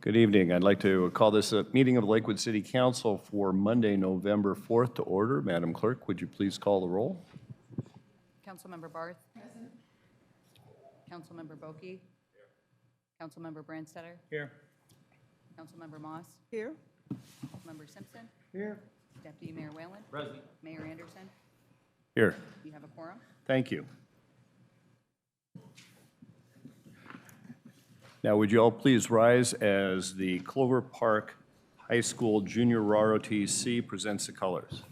Good evening. I'd like to call this a meeting of Lakewood City Council for Monday, November 4th to order. Madam Clerk, would you please call the roll? Councilmember Barth. Present. Councilmember Boki. Here. Councilmember Brandstetter. Here. Councilmember Moss. Here. Member Simpson. Here. Deputy Mayor Whalen. Present. Mayor Anderson. Here. You have a quorum. Thank you. Now, would you all please rise as the Clover Park High School Junior ROTC presents the colors.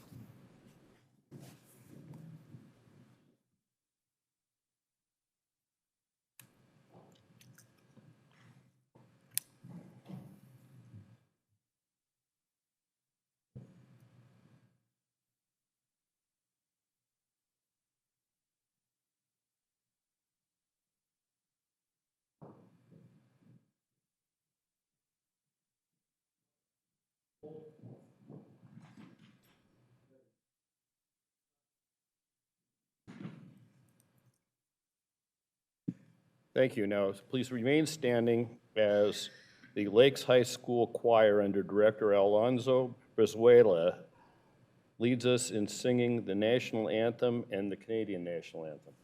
Thank you. Now, please remain standing as the Lakes High School Choir under Director Alonzo Brizuela leads us in singing the national anthem and the Canadian national anthem.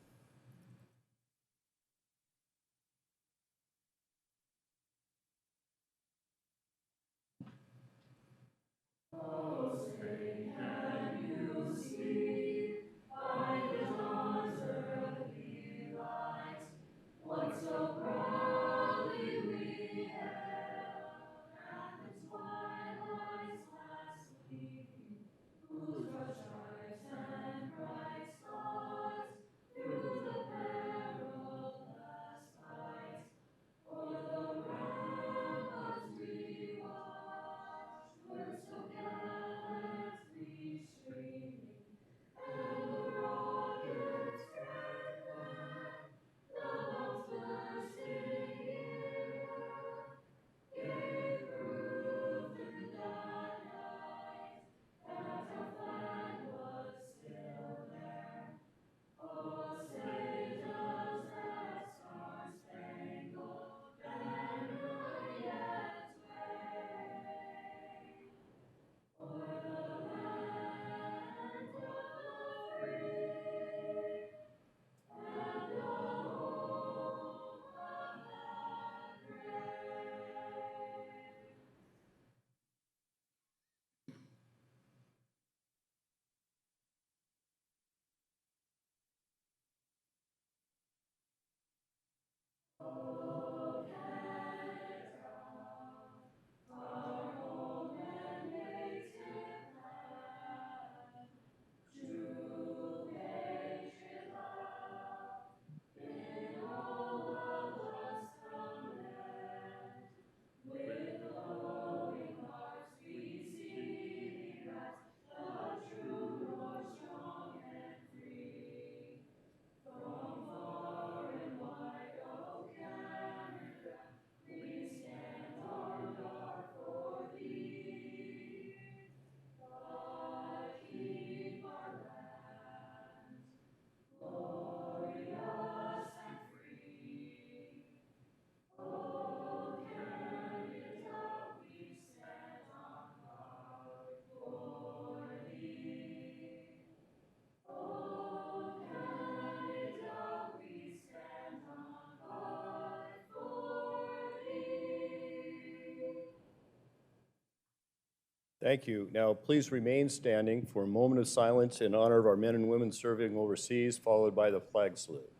Thank you. Now, please remain standing for a moment of silence in honor of our men and women serving overseas, followed by the flag salute.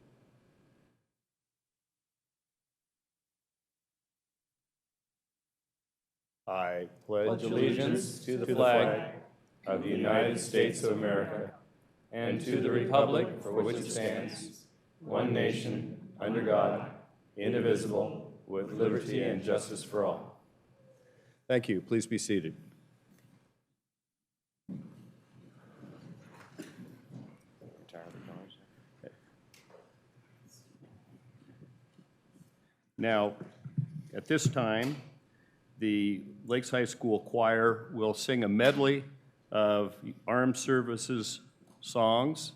I pledge allegiance to the flag of the United States of America and to the republic for which it stands, one nation, under God, indivisible, with liberty and justice for all. Thank you. Please be seated. Now, at this time, the Lakes High School Choir will sing a medley of armed services songs.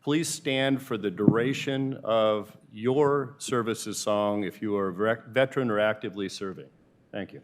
Please stand for the duration of your services song if you are a veteran or actively serving. Thank you.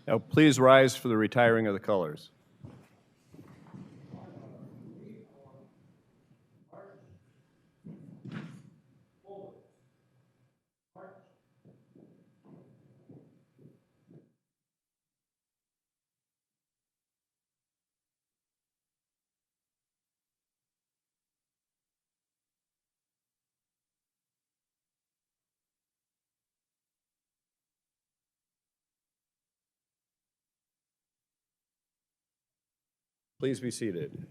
Now, please rise for the retiring of the colors. Please be seated.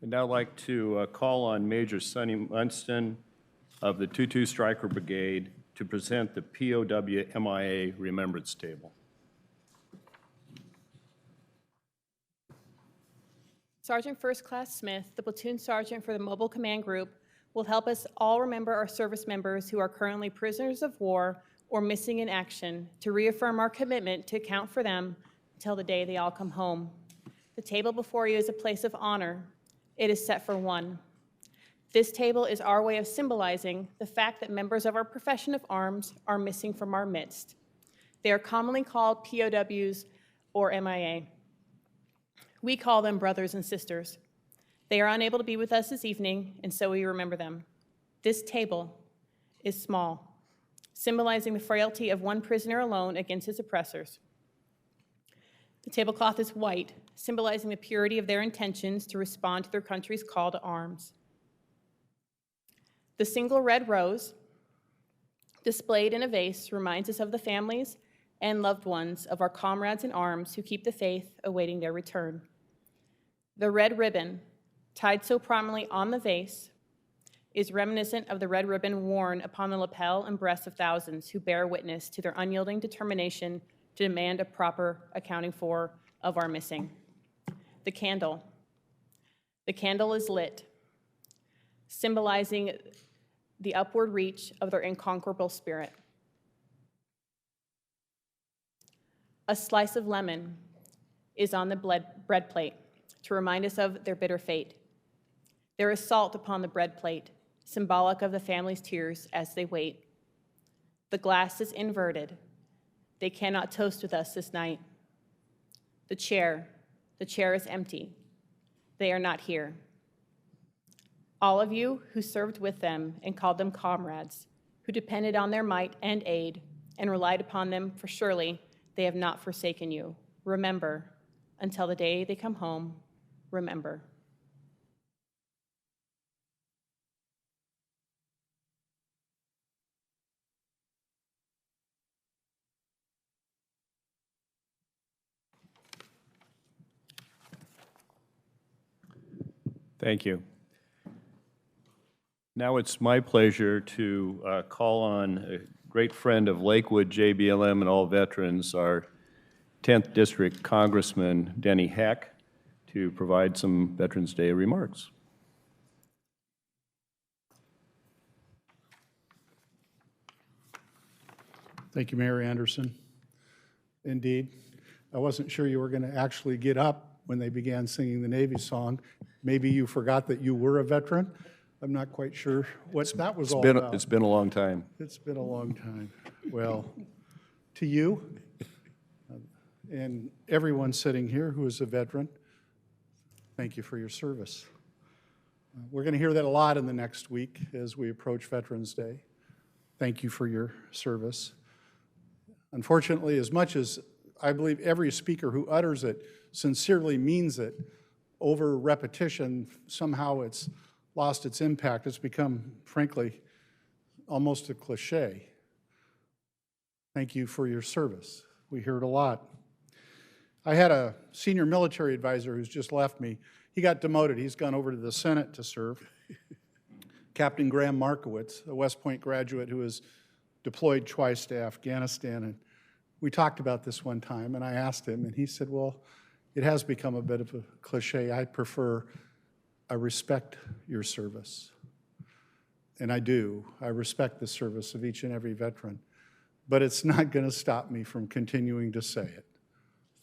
I'd now like to call on Major Sonny Munston of the 22 Stryker Brigade to present the POW MIA Remembrance Table. Sergeant First Class Smith, the platoon sergeant for the Mobile Command Group, will help us all remember our service members who are currently prisoners of war or missing in action to reaffirm our commitment to account for them until the day they all come home. The table before you is a place of honor. It is set for one. This table is our way of symbolizing the fact that members of our profession of arms are missing from our midst. They are commonly called POWs or MIA. We call them brothers and sisters. They are unable to be with us this evening, and so we remember them. This table is small, symbolizing the frailty of one prisoner alone against his oppressors. The tablecloth is white, symbolizing the purity of their intentions to respond to their country's call to arms. The single red rose, displayed in a vase, reminds us of the families and loved ones of our comrades in arms who keep the faith, awaiting their return. The red ribbon, tied so prominently on the vase, is reminiscent of the red ribbon worn upon the lapel and breasts of thousands who bear witness to their unyielding determination to demand a proper accounting for of our missing. The candle. The candle is lit, symbolizing the upward reach of their incomparable spirit. A slice of lemon is on the bread plate to remind us of their bitter fate. There is salt upon the bread plate, symbolic of the family's tears as they wait. The glass is inverted. They cannot toast with us this night. The chair is empty. They are not here. All of you who served with them and called them comrades, who depended on their might and aid and relied upon them, for surely they have not forsaken you. Remember, until the day they come home, remember. Thank you. Now it's my pleasure to call on a great friend of Lakewood, JBLM, and all veterans, our 10th District Congressman Denny Heck, to provide some Veterans Day remarks. Thank you, Mayor Anderson. Indeed, I wasn't sure you were going to actually get up when they began singing the Navy song. Maybe you forgot that you were a veteran. I'm not quite sure what that was all about. It's been a long time. It's been a long time. Well, to you and everyone sitting here who is a veteran, thank you for your service. We're going to hear that a lot in the next week as we approach Veterans Day. Thank you for your service. Unfortunately, as much as I believe every speaker who utters it sincerely means it, over repetition, somehow it's lost its impact. It's become, frankly, almost a cliche. Thank you for your service. We hear it a lot. I had a senior military advisor who's just left me. He got demoted. He's gone over to the Senate to serve. Captain Graham Markowitz, a West Point graduate who was deployed twice to Afghanistan. And we talked about this one time, and I asked him, and he said, well, it has become a bit of a cliche. I respect your service. And I do. I respect the service of each and every veteran. But it's not going to stop me from continuing to say it.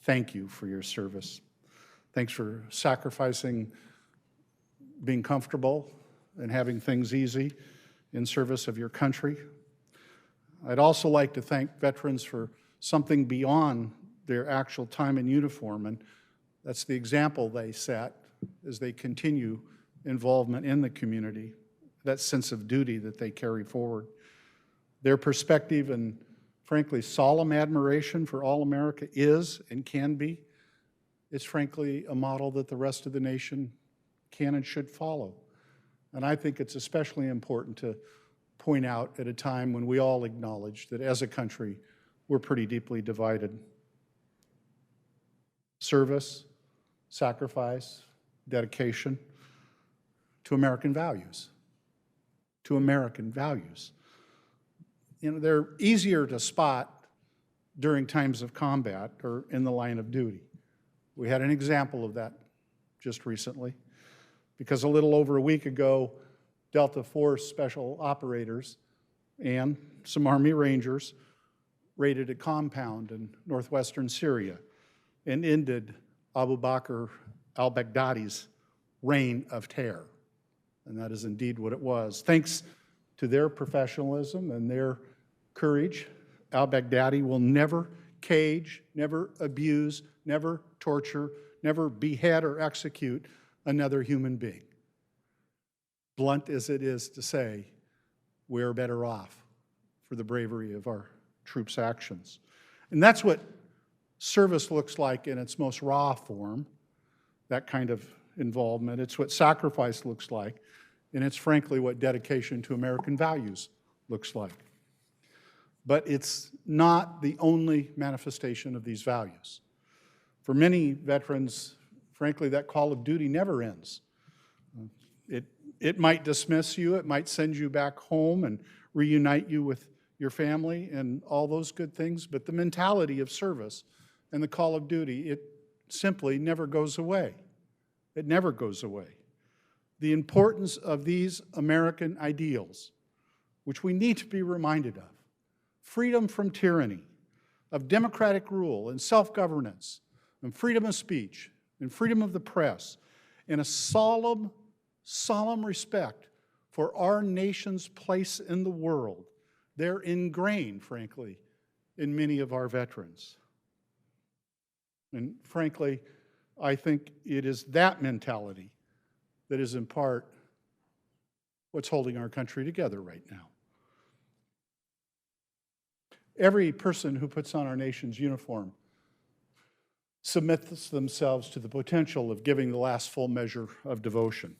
Thank you for your service. Thanks for sacrificing being comfortable and having things easy in service of your country. I'd also like to thank veterans for something beyond their actual time in uniform, and that's the example they set as they continue involvement in the community, that sense of duty that they carry forward. Their perspective and, frankly, solemn admiration for all America is and can be, it's frankly a model that the rest of the nation can and should follow. And I think it's especially important to point out at a time when we all acknowledge that as a country, we're pretty deeply divided. Service, sacrifice, dedication to American values. To American values. You know, they're easier to spot during times of combat or in the line of duty. We had an example of that just recently, because a little over a week ago, Delta Force special operators and some Army Rangers raided a compound in northwestern Syria and ended Abu Bakr al-Baghdadi's reign of terror. And that is indeed what it was. Thanks to their professionalism and their courage, al-Baghdadi will never cage, never abuse, never torture, never behead or execute another human being. Blunt as it is to say, we're better off for the bravery of our troops' actions. And that's what service looks like in its most raw form, that kind of involvement. It's what sacrifice looks like, and it's frankly what dedication to American values looks like. But it's not the only manifestation of these values. For many veterans, frankly, that call of duty never ends. It might dismiss you, it might send you back home and reunite you with your family and all those good things, but the mentality of service and the call of duty, it simply never goes away. It never goes away. The importance of these American ideals, which we need to be reminded of, freedom from tyranny, of democratic rule and self-governance, and freedom of speech, and freedom of the press, and a solemn respect for our nation's place in the world. They're ingrained, frankly, in many of our veterans. And frankly, I think it is that mentality that is in part what's holding our country together right now. Every person who puts on our nation's uniform submits themselves to the potential of giving the last full measure of devotion,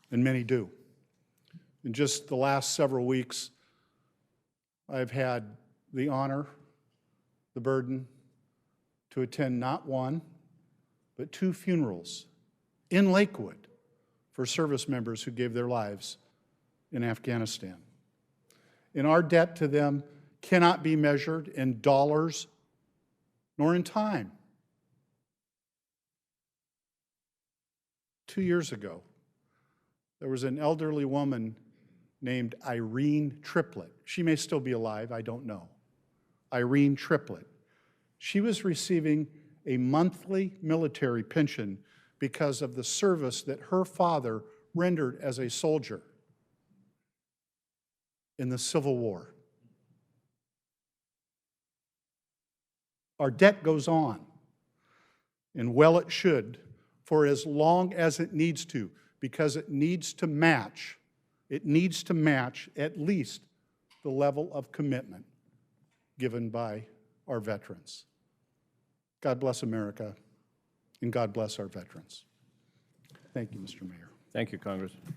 and many do. In just the last several weeks, I've had the honor, the burden, to attend not one, but 2 funerals in Lakewood for service members who gave their lives in Afghanistan. And our debt to them cannot be measured in dollars nor in time. 2 years ago, there was an elderly woman named Irene Triplett. She may still be alive, I don't know. Irene Triplett. She was receiving a monthly military pension because of the service that her father rendered as a soldier in the Civil War. Our debt goes on, and well it should, for as long as it needs to, because it needs to match at least the level of commitment given by our veterans. God bless America, and God bless our veterans. Thank you, Mr. Mayor. Thank you, Congressman.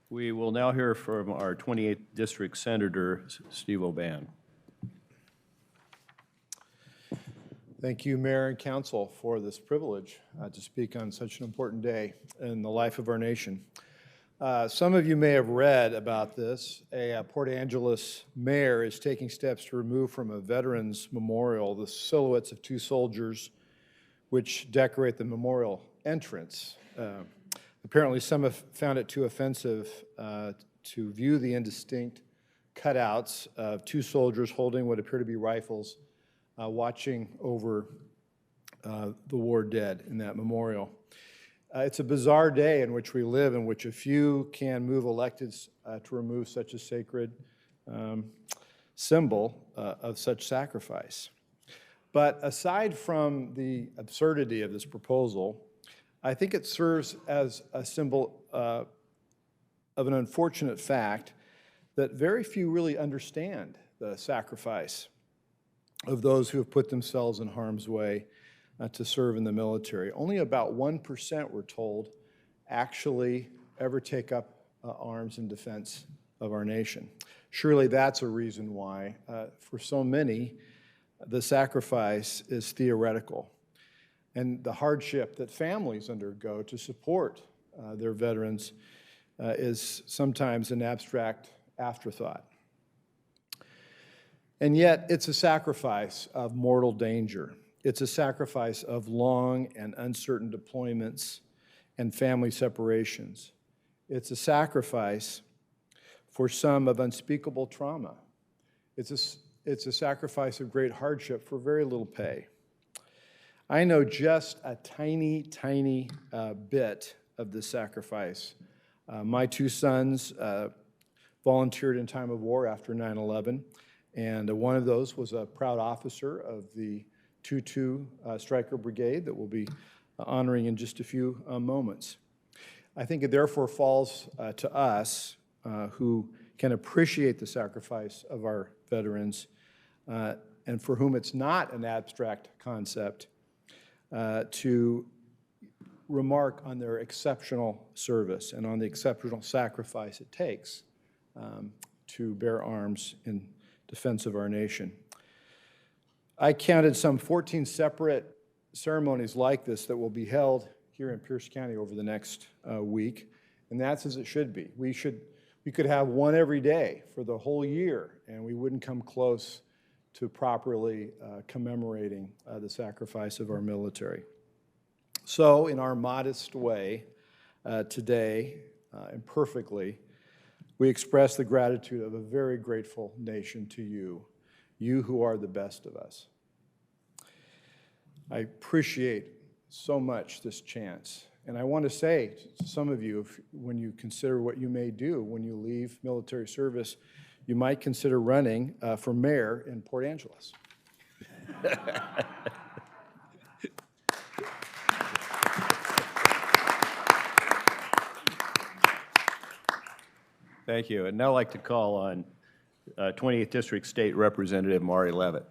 We will now hear from our 28th District Senator, Steve O'Ban. Thank you, Mayor and Council, for this privilege to speak on such an important day in the life of our nation. Some of you may have read about this. A Port Angeles mayor is taking steps to remove from a veterans memorial the silhouettes of 2 soldiers which decorate the memorial entrance. Apparently, some have found it too offensive to view the indistinct cutouts of 2 soldiers holding what appear to be rifles, watching over the war dead in that memorial. It's a bizarre day in which we live, in which a few can move electeds to remove such a sacred symbol of such sacrifice. But aside from the absurdity of this proposal, I think it serves as a symbol of an unfortunate fact that very few really understand the sacrifice of those who have put themselves in harm's way to serve in the military. Only about 1%, we're told, actually ever take up arms in defense of our nation. Surely that's a reason why, for so many, the sacrifice is theoretical. And the hardship that families undergo to support their veterans is sometimes an abstract afterthought. And yet, it's a sacrifice of mortal danger. It's a sacrifice of long and uncertain deployments and family separations. It's a sacrifice for some of unspeakable trauma. It's a sacrifice of great hardship for very little pay. I know just a tiny bit of this sacrifice. My 2 sons volunteered in time of war after 9/11, And one of those was a proud officer of the 2-2 Stryker Brigade that we'll be honoring in just a few moments. I think it therefore falls to us who can appreciate the sacrifice of our veterans and for whom it's not an abstract concept to remark on their exceptional service and on the exceptional sacrifice it takes to bear arms in defense of our nation. I counted some 14 separate ceremonies like this that will be held here in Pierce County over the next week, and that's as it should be. We could have one every day for the whole year, and we wouldn't come close to properly commemorating the sacrifice of our military. So, in our modest way today, imperfectly, we express the gratitude of a very grateful nation to you, you who are the best of us. I appreciate so much this chance. And I want to say to some of you, when you consider what you may do when you leave military service, you might consider running for mayor in Port Angeles. Thank you. I'd now like to call on 20th District State Representative Mari Levitt.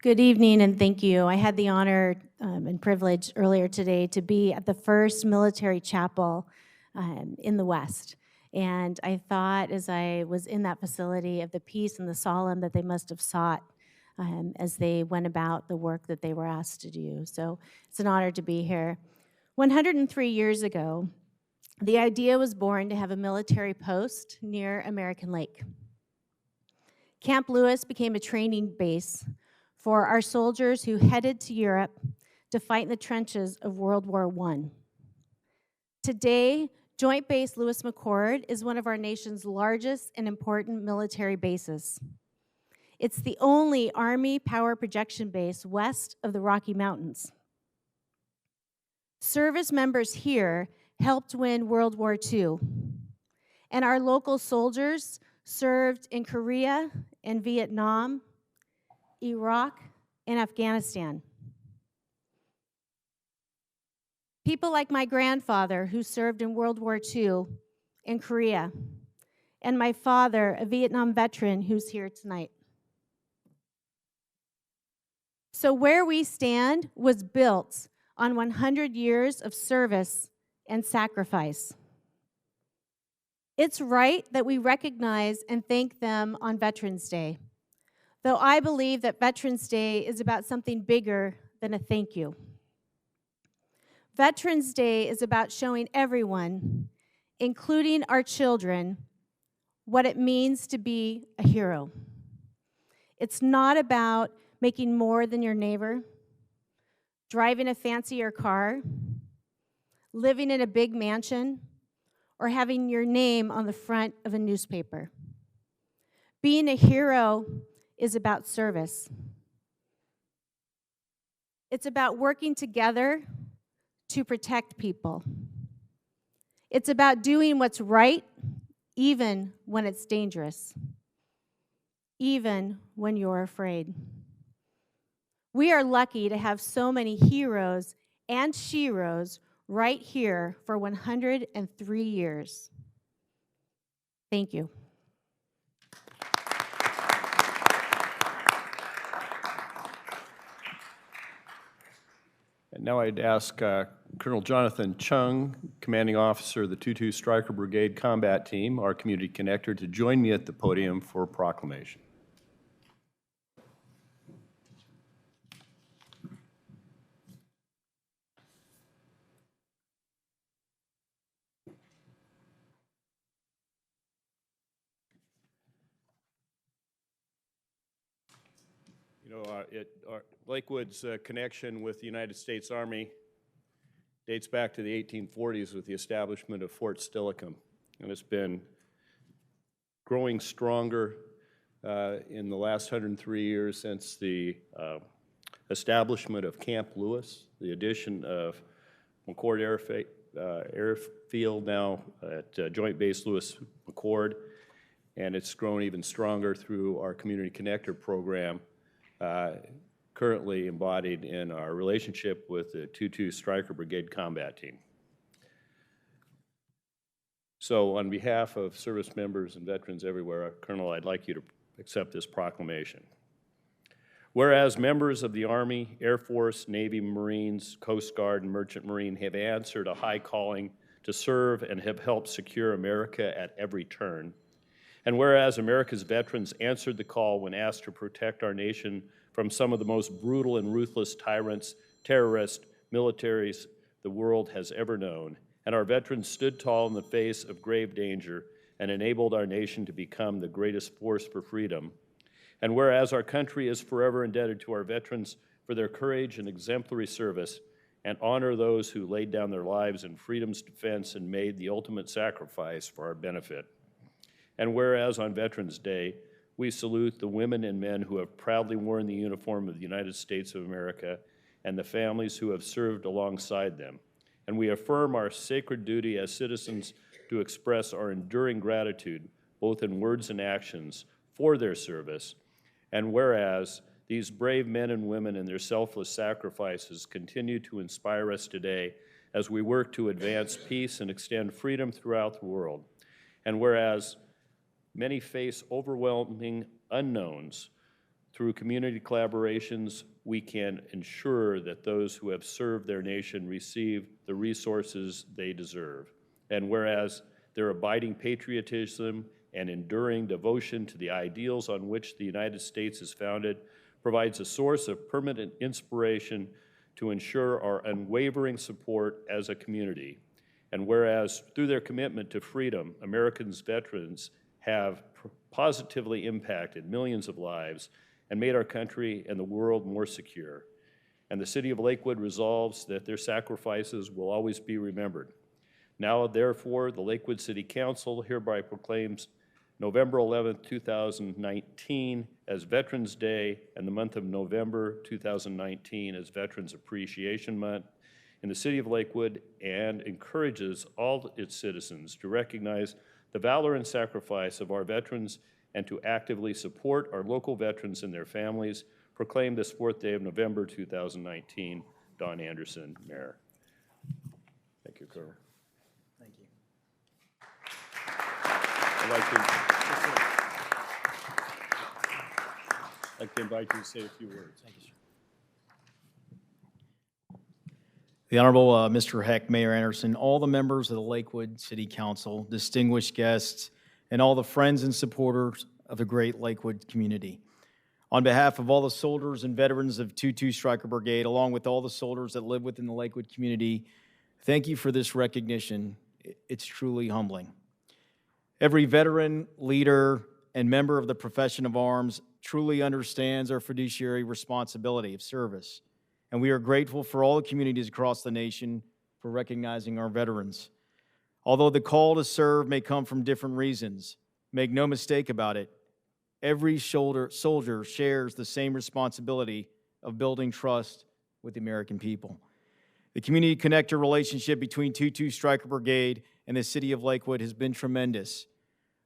Good evening and thank you. I had the honor and privilege earlier today to be at the first military chapel in the West. And I thought as I was in that facility of the peace and the solemn that they must have sought as they went about the work that they were asked to do. So it's an honor to be here. 103 years ago, the idea was born to have a military post near American Lake. Camp Lewis became a training base for our soldiers who headed to Europe to fight in the trenches of World War I. Today, Joint Base Lewis-McChord is one of our nation's largest and important military bases. It's the only Army power projection base west of the Rocky Mountains. Service members here helped win World War II, and our local soldiers served in Korea and Vietnam, Iraq, and Afghanistan. People like my grandfather, who served in World War II in Korea, and my father, a Vietnam veteran who's here tonight. So where we stand was built on 100 years of service and sacrifice. It's right that we recognize and thank them on Veterans Day, though I believe that Veterans Day is about something bigger than a thank you. Veterans Day is about showing everyone, including our children, what it means to be a hero. It's not about making more than your neighbor, driving a fancier car, living in a big mansion, or having your name on the front of a newspaper. Being a hero is about service. It's about working together to protect people. It's about doing what's right, even when it's dangerous, even when you're afraid. We are lucky to have so many heroes and sheroes right here for 103 years. Thank you. And now I'd ask Colonel Jonathan Chung, Commanding Officer of the 2-2 Stryker Brigade Combat Team, our community connector, to join me at the podium for proclamation. You know, Lakewood's connection with the United States Army dates back to the 1840s with the establishment of Fort Steilacoom, and it's been growing stronger in the last 103 years since the establishment of Camp Lewis, the addition of McChord airfield now at Joint Base Lewis McChord, and it's grown even stronger through our Community Connector program, currently embodied in our relationship with the 2-2 Stryker Brigade Combat Team. So on behalf of service members and veterans everywhere, Colonel, I'd like you to accept this proclamation. Whereas members of the Army, Air Force, Navy, Marines, Coast Guard, and Merchant Marine have answered a high calling to serve and have helped secure America at every turn, and whereas America's veterans answered the call when asked to protect our nation from some of the most brutal and ruthless tyrants, terrorists, militaries the world has ever known, and our veterans stood tall in the face of grave danger and enabled our nation to become the greatest force for freedom. And whereas our country is forever indebted to our veterans for their courage and exemplary service, and honor those who laid down their lives in freedom's defense and made the ultimate sacrifice for our benefit. And whereas on Veterans Day, we salute the women and men who have proudly worn the uniform of the United States of America and the families who have served alongside them. And we affirm our sacred duty as citizens to express our enduring gratitude, both in words and actions, for their service. And whereas these brave men and women and their selfless sacrifices continue to inspire us today as we work to advance peace and extend freedom throughout the world. And whereas many face overwhelming unknowns, through community collaborations, we can ensure that those who have served their nation receive the resources they deserve. And whereas their abiding patriotism and enduring devotion to the ideals on which the United States is founded provides a source of permanent inspiration to ensure our unwavering support as a community. And whereas through their commitment to freedom, Americans' veterans have positively impacted millions of lives and made our country and the world more secure. And the City of Lakewood resolves that their sacrifices will always be remembered. Now, therefore, the Lakewood City Council hereby proclaims November 11th, 2019 as Veterans Day and the month of November 2019 as Veterans Appreciation Month in the City of Lakewood, and encourages all its citizens to recognize the valor and sacrifice of our veterans and to actively support our local veterans and their families. Proclaim this 4th day of November 2019. Don Anderson, Mayor. Thank you, Colonel. Thank you. I'd like to invite you to say a few words. Thank you, sir. The Honorable Mr. Heck, Mayor Anderson, all the members of the Lakewood City Council, distinguished guests, and all the friends and supporters of the great Lakewood community. On behalf of all the soldiers and veterans of 2-2 Stryker Brigade, along with all the soldiers that live within the Lakewood community, thank you for this recognition. It's truly humbling. Every veteran, leader, and member of the profession of arms truly understands our fiduciary responsibility of service, and we are grateful for all the communities across the nation for recognizing our veterans. Although the call to serve may come from different reasons, make no mistake about it, every soldier shares the same responsibility of building trust with the American people. The community connector relationship between 2-2 Stryker Brigade and the City of Lakewood has been tremendous.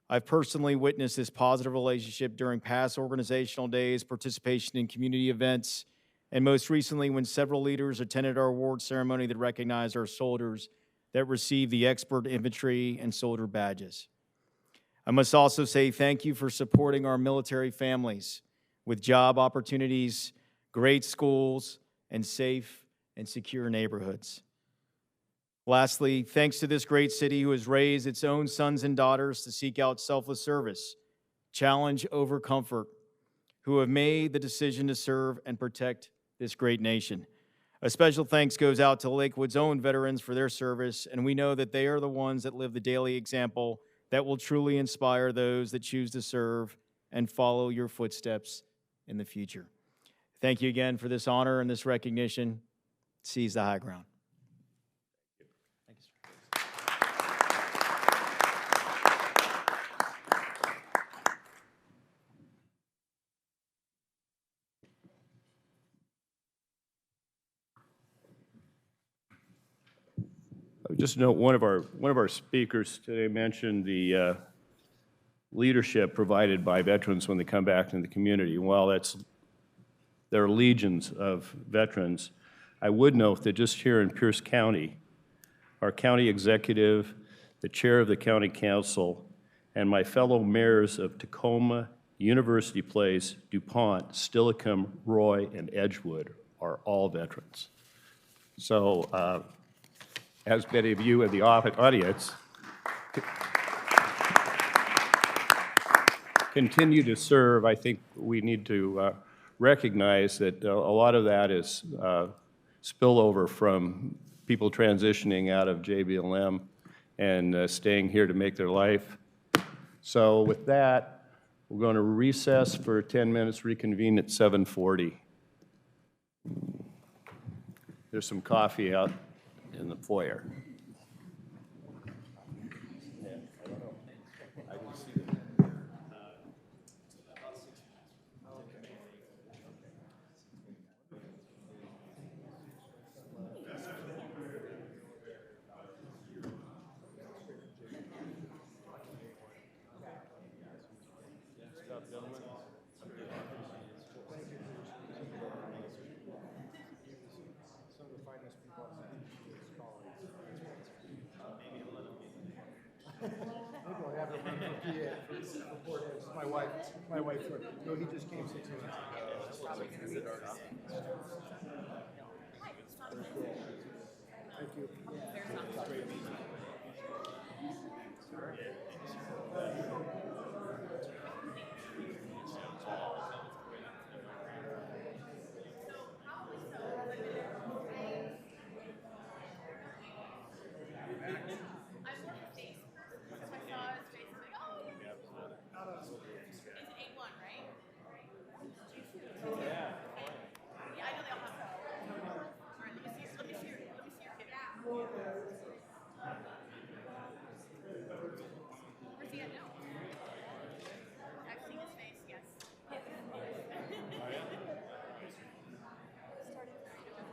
I've personally witnessed this positive relationship during past organizational days, participation in community events, and most recently when several leaders attended our award ceremony that recognized our soldiers that received the Expert Infantry and Soldier badges. I must also say thank you for supporting our military families with job opportunities, great schools, and safe and secure neighborhoods. Lastly, thanks to this great city who has raised its own sons and daughters to seek out selfless service, challenge over comfort, who have made the decision to serve and protect this great nation. A special thanks goes out to Lakewood's own veterans for their service, and we know that they are the ones that live the daily example that will truly inspire those that choose to serve and follow your footsteps in the future. Thank you again for this honor and this recognition. Seize the high ground. Thank you, sir. just note one of our speakers today mentioned the leadership provided by veterans when they come back into the community. While there are legions of veterans, I would note that just here in Pierce County, our county executive, the chair of the county council, and my fellow mayors of Tacoma, University Place, DuPont, Steilacoom, Roy, and Edgewood are all veterans. So, as many of you in the audience continue to serve, I think we need to recognize that a lot of that is spillover from people transitioning out of JBLM and staying here to make their life. So with that, we're going to recess for 10 minutes, reconvene at 7:40. There's some coffee out in the foyer. My wife, no, he just came 6 months ago. Thank you.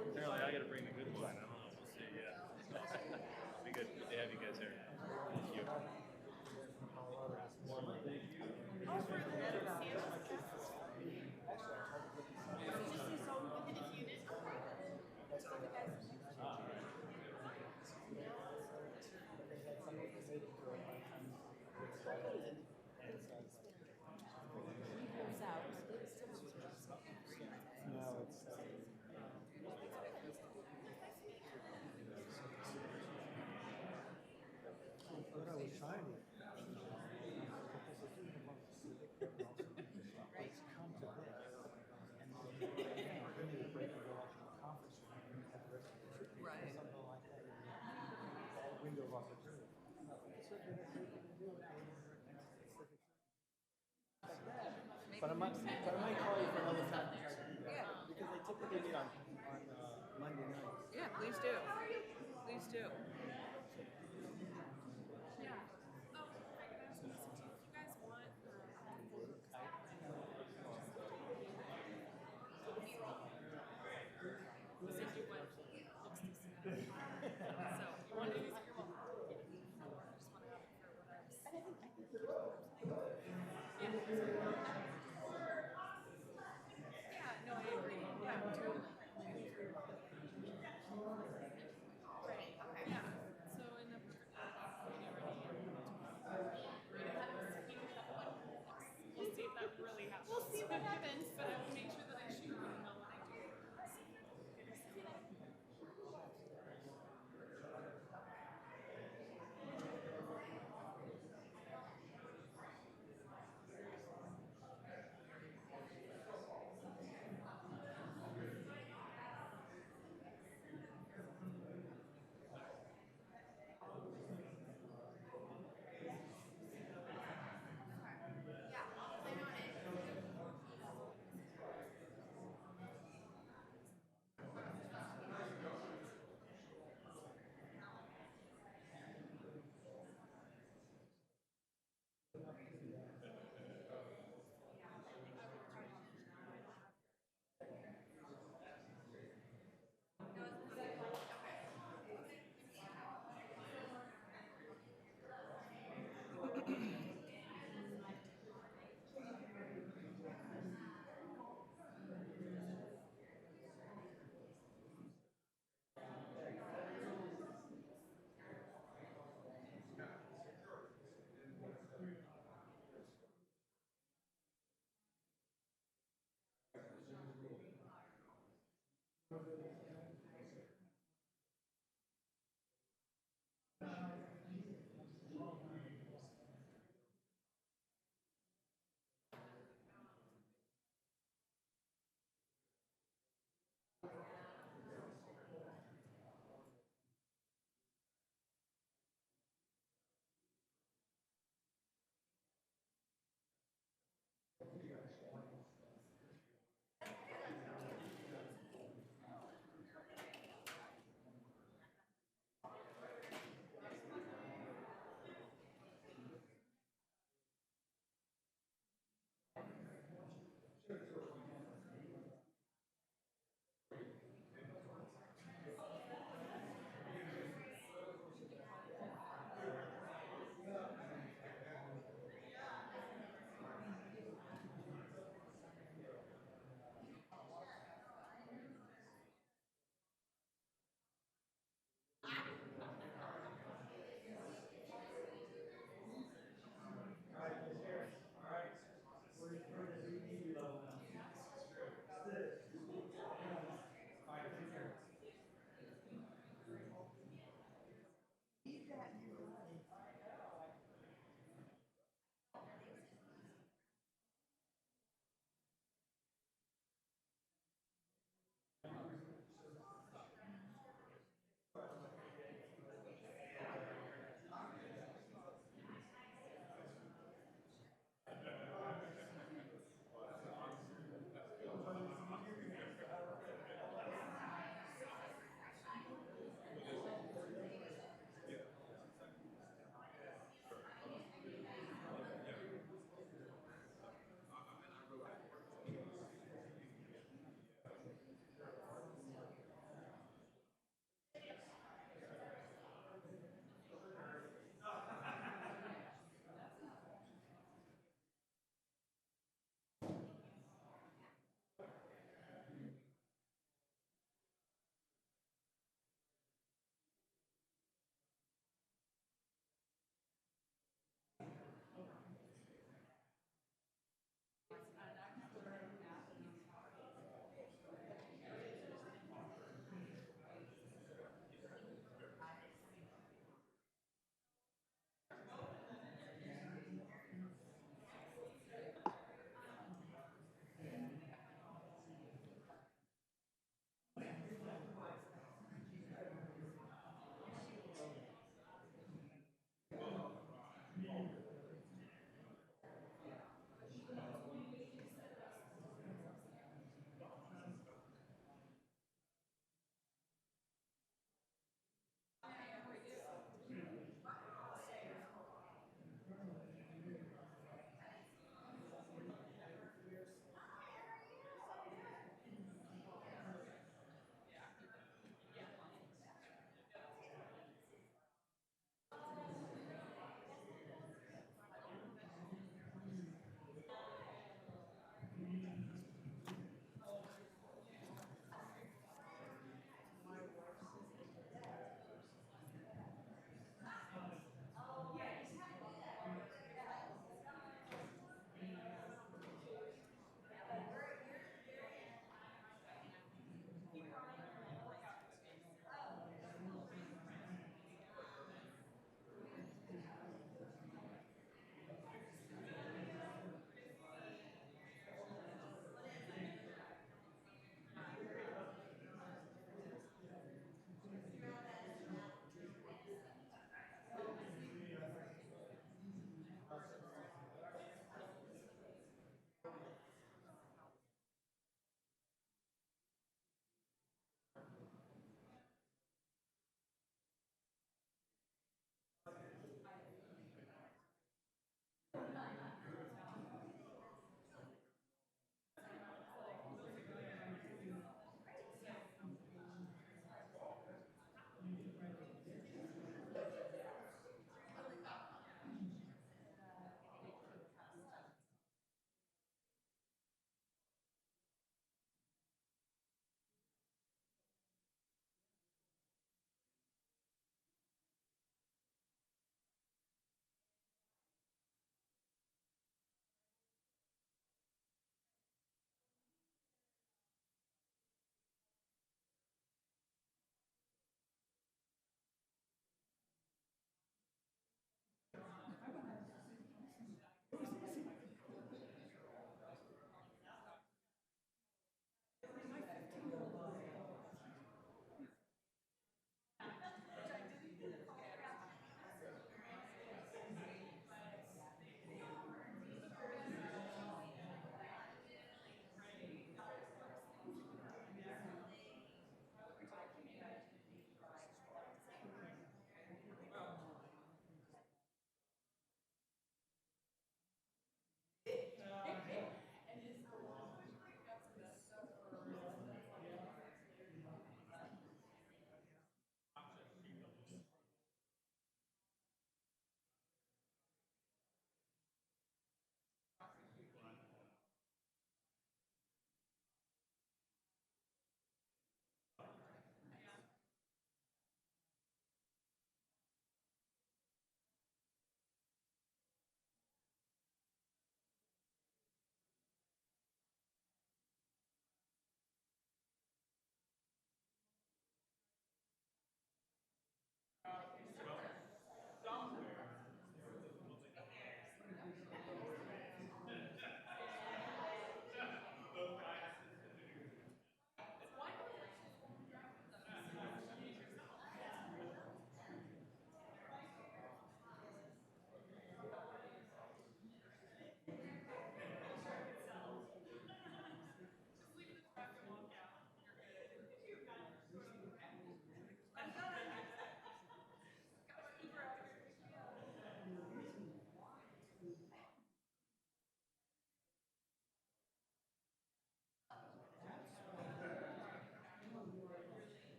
Apparently, I got to bring the good wine. I don't know. We'll see. Yeah. It'll be good to have you guys here. Thank you. But I might call you for another time. Because they typically meet on Monday night. Yeah, please do. Please do.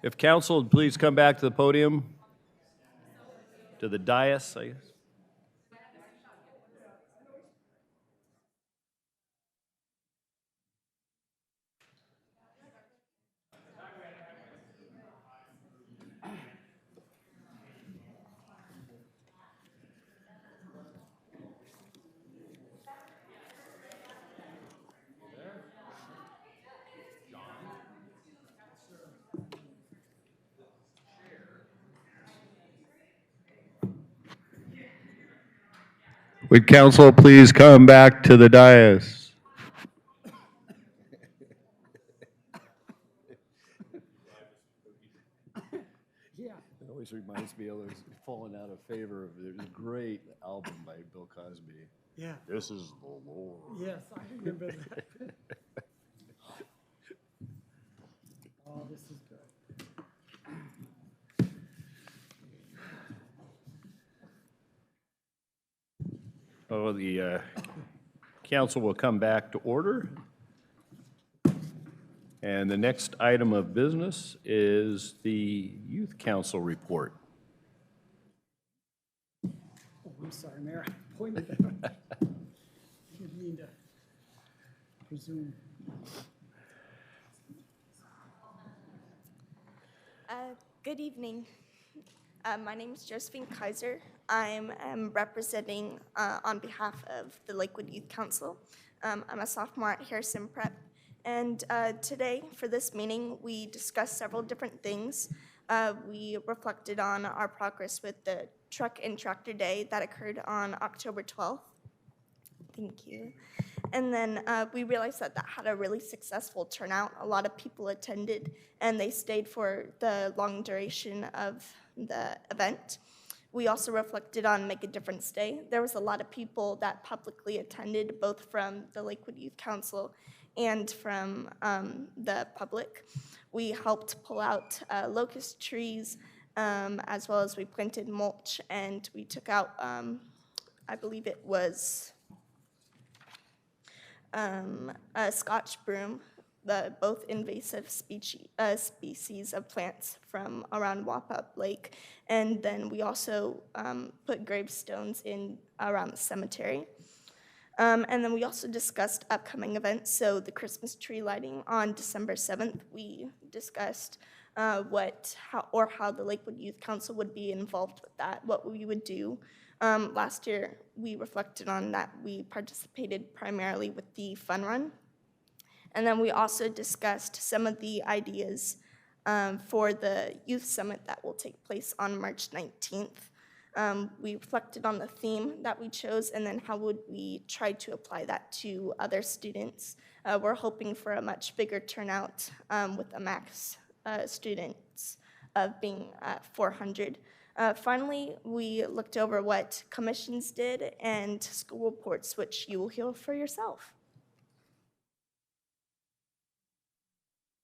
If council would please come back to the podium, to the dais, I guess. Would council please come back to the dais? It always reminds me of those falling out of favor. There's a great album by Bill Cosby. Yeah. This is the Lord. Yes, I remember that. Oh, this is good. Oh, the council will come back to order. And the next item of business is the Youth Council report. Oh, I'm sorry, Mayor, I pointed that. Didn't mean to presume. Good evening. My name is Josephine Kaiser. I'm representing on behalf of the Lakewood Youth Council. I'm a sophomore at Harrison Prep. And today, for this meeting, we discussed several different things. We reflected on our progress with the Truck and Tractor Day that occurred on October 12th. Thank you. And then we realized that that had a really successful turnout. A lot of people attended, and they stayed for the long duration of the event. We also reflected on Make a Difference Day. There was a lot of people that publicly attended, both from the Lakewood Youth Council and from the public. We helped pull out locust trees, as well as we planted mulch, and we took out, I believe it was a Scotch broom, both invasive species of plants from around Wapup Lake. And then we also put gravestones in around the cemetery. And then we also discussed upcoming events. So the Christmas tree lighting on December 7th, we discussed how the Lakewood Youth Council would be involved with that, what we would do. Last year, we reflected on that. We participated primarily with the fun run. And then we also discussed some of the ideas for the youth summit that will take place on March 19th. We reflected on the theme that we chose, and then how would we try to apply that to other students. We're hoping for a much bigger turnout with a max students of being 400. Finally, we looked over what commissions did and school reports, which you will hear for yourself.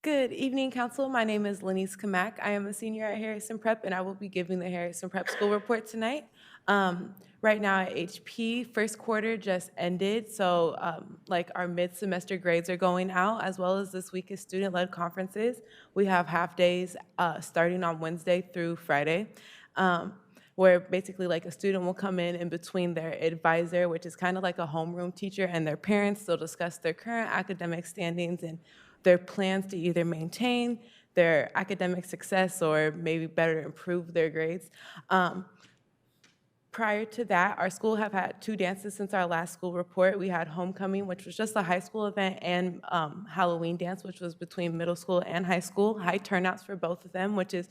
Good evening, Council. My name is Lenise Kamak. I am a senior at Harrison Prep, and I will be giving the Harrison Prep School Report tonight. Right now at HP, first quarter just ended, so our mid-semester grades are going out, as well as this week is student-led conferences. We have half days starting on Wednesday through Friday, where basically a student will come in between their advisor, which is kind of like a homeroom teacher, and their parents. They'll discuss their current academic standings and their plans to either maintain their academic success or maybe better improve their grades. Prior to that, our school have had 2 dances since our last school report. We had homecoming, which was just a high school event, and Halloween dance, which was between middle school and high school. High turnouts for both of them, which is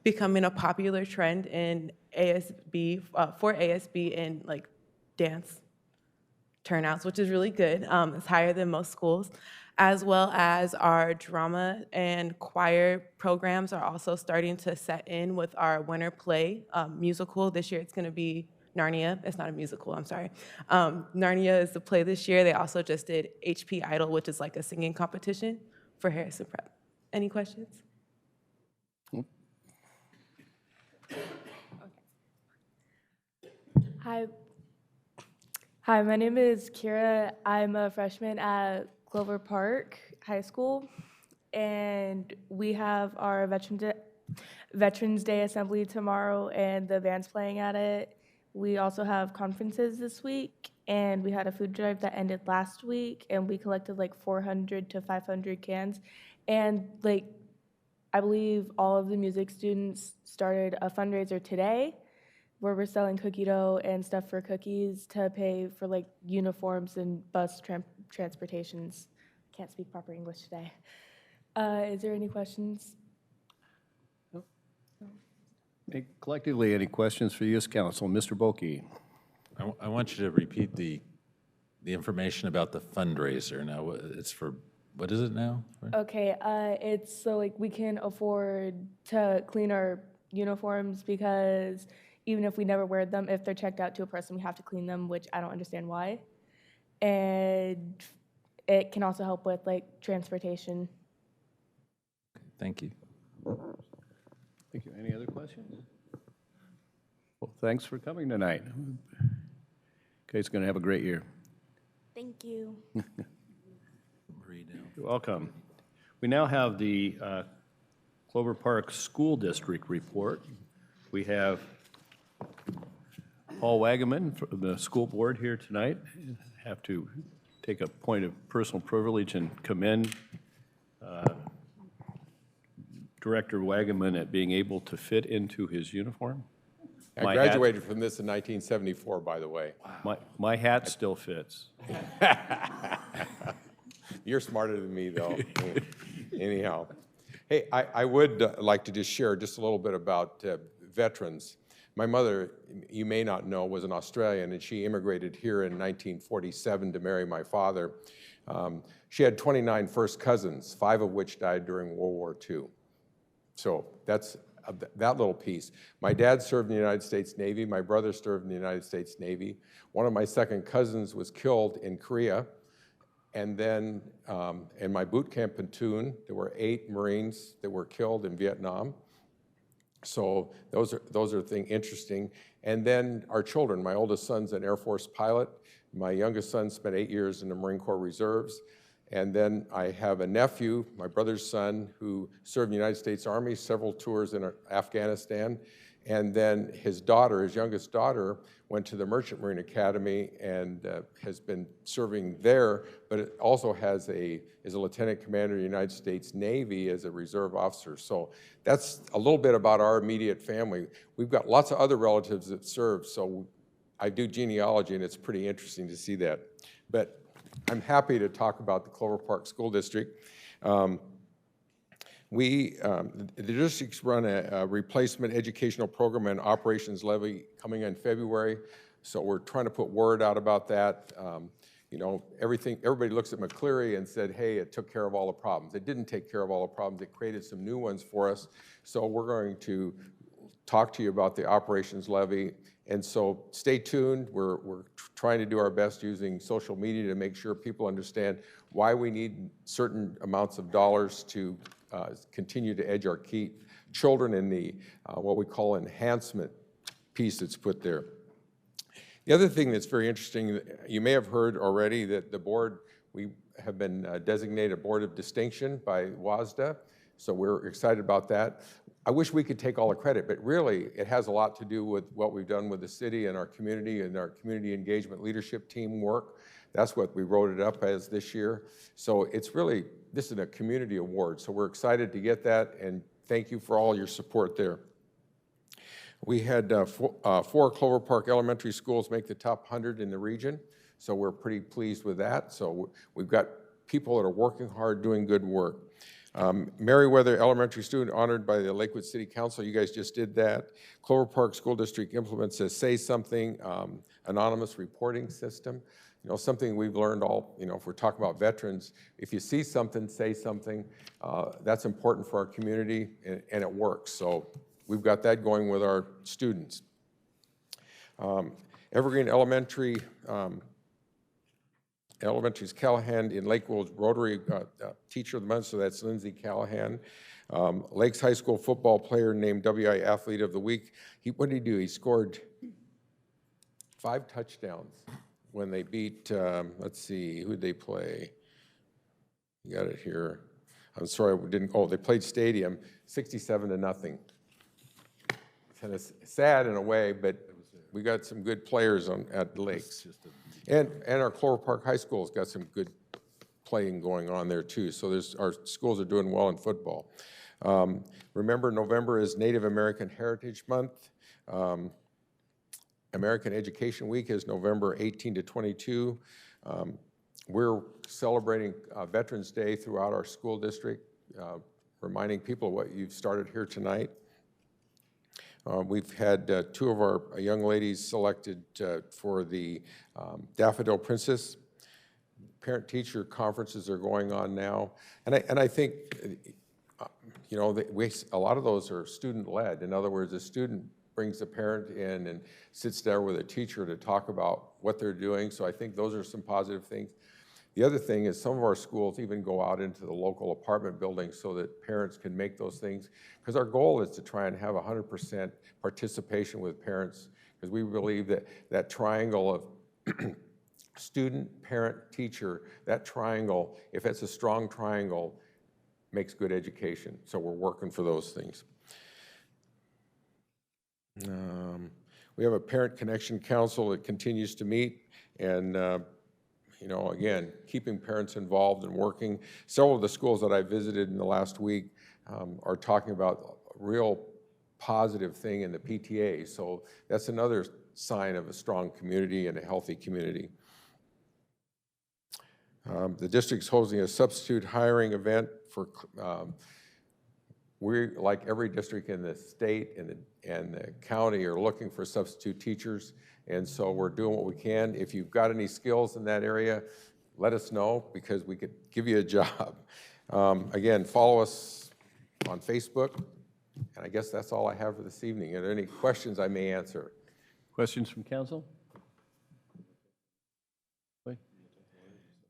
becoming a popular trend in ASB, for ASB in dance turnouts, which is really good. It's higher than most schools. As well as our drama and choir programs are also starting to set in with our winter play musical. This year it's going to be Narnia. It's not a musical, I'm sorry. Narnia is the play this year. They also just did HP Idol, which is like a singing competition for Harrison Prep. Any questions? Hi, my name is Kira. I'm a freshman at Clover Park High School, and we have our Veterans Day assembly tomorrow, and the band's playing at it. We also have conferences this week, and we had a food drive that ended last week, and we collected like 400 to 500 cans. And like, I believe all of the music students started a fundraiser today where we're selling cookie dough and stuff for cookies to pay for like uniforms and bus transportations. I can't speak proper English today. Is there any questions? Hey, collectively, any questions for U.S. Council? Mr. Boki. I want you to repeat the information about the fundraiser. Now, it's for, what is it now? Okay, it's so like we can afford to clean our uniforms because even if we never wear them, if they're checked out to a person, we have to clean them, which I don't understand why. And it can also help with like transportation. Thank you. Thank you. Any other questions? Well, thanks for coming tonight. Okay, it's going to have a great year. Thank you. You're welcome. We now have the Clover Park School District report. We have Paul Wagaman from the school board here tonight. I have to take a point of personal privilege and commend Director Wagaman at being able to fit into his uniform. I graduated from this in 1974, by the way. My hat still fits. You're smarter than me, though. Anyhow. Hey, I would like to just share just a little bit about veterans. My mother, you may not know, was an Australian, and she immigrated here in 1947 to marry my father. She had 29 first cousins, 5 of which died during World War II. So that's that little piece. My dad served in the United States Navy. My brother served in the United States Navy. One of my second cousins was killed in Korea. And then in my boot camp platoon, there were 8 Marines that were killed in Vietnam. So those are things interesting. And then our children, my oldest son's an Air Force pilot. My youngest son spent 8 years in the Marine Corps Reserves. And then I have a nephew, my brother's son, who served in the United States Army, several tours in Afghanistan. And then his daughter, his youngest daughter, went to the Merchant Marine Academy and has been serving there, but it also is a lieutenant commander of the United States Navy as a reserve officer. So that's a little bit about our immediate family. We've got lots of other relatives that serve, so I do genealogy, and it's pretty interesting to see that. But I'm happy to talk about the Clover Park School District. The districts run a replacement educational program and operations levy coming in February, so we're trying to put word out about that. You know, everybody looks at McCleary and said, hey, it took care of all the problems. It didn't take care of all the problems. It created some new ones for us. So we're going to talk to you about the operations levy. And so stay tuned. We're trying to do our best using social media to make sure people understand why we need certain amounts of dollars to continue to edge our children in the what we call enhancement piece that's put there. The other thing that's very interesting, you may have heard already that the board, we have been designated a board of distinction by WASDA, so we're excited about that. I wish we could take all the credit, but really it has a lot to do with what we've done with the city and our community engagement leadership team work. That's what we wrote it up as this year. So it's really, this is a community award, so we're excited to get that, and thank you for all your support there. We had 4 Clover Park elementary schools make the top 100 in the region, so we're pretty pleased with that. So we've got people that are working hard, doing good work. Meriwether Elementary student honored by the Lakewood City Council. You guys just did that. Clover Park School District implements a Say Something anonymous reporting system. You know, something we've learned all, you know, if we're talking about veterans, if you see something, say something. That's important for our community, and it works. So we've got that going with our students. Evergreen Elementary's Callahan in Lakewood Rotary Teacher of the Month, so that's Lindsay Callahan. Lakes High School football player named WI Athlete of the Week. What did he do? He scored 5 touchdowns when they beat, let's see, who'd they play? You got it here. I'm sorry, we didn't, they played Stadium, 67-0. kind of sad in a way, but we got some good players at Lakes. And our Clover Park High School's got some good playing going on there too. So our schools are doing well in football. Remember, November is Native American Heritage Month. American Education Week is November 18 to 22. We're celebrating Veterans Day throughout our school district, reminding people what you've started here tonight. We've had two of our young ladies selected for the Daffodil Princess. Parent-teacher conferences are going on now. And I think, you know, a lot of those are student-led. In other words, a student brings a parent in and sits there with a teacher to talk about what they're doing. So I think those are some positive things. The other thing is some of our schools even go out into the local apartment buildings so that parents can make those things. Because our goal is to try and have 100% participation with parents, because we believe that that triangle of student, parent, teacher, that triangle, if it's a strong triangle, makes good education. So we're working for those things. We have a Parent Connection Council that continues to meet, and you know, again, keeping parents involved and working. Several of the schools that I visited in the last week are talking about a real positive thing in the PTA. So that's another sign of a strong community and a healthy community. The district's hosting a substitute hiring event for, we, like every district in the state and the county, are looking for substitute teachers. And so we're doing what we can. If you've got any skills in that area, let us know, because we could give you a job. Again, follow us on Facebook. And I guess that's all I have for this evening. Are there any questions I may answer? Questions from council?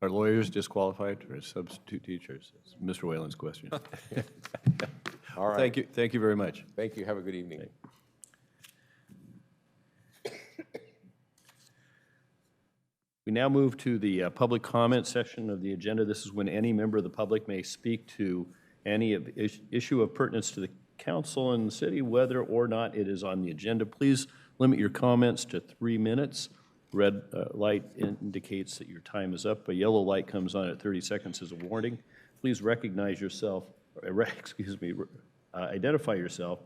Are lawyers disqualified or substitute teachers? It's Mr. Whalen's question. All right. Thank you. Thank you very much. Thank you. Have a good evening. We now move to the public comment section of the agenda. This is when any member of the public may speak to any issue of pertinence to the council and the city, whether or not it is on the agenda. Please limit your comments to 3 minutes. Red light indicates that your time is up. A yellow light comes on at 30 seconds as a warning. Please recognize yourself, identify yourself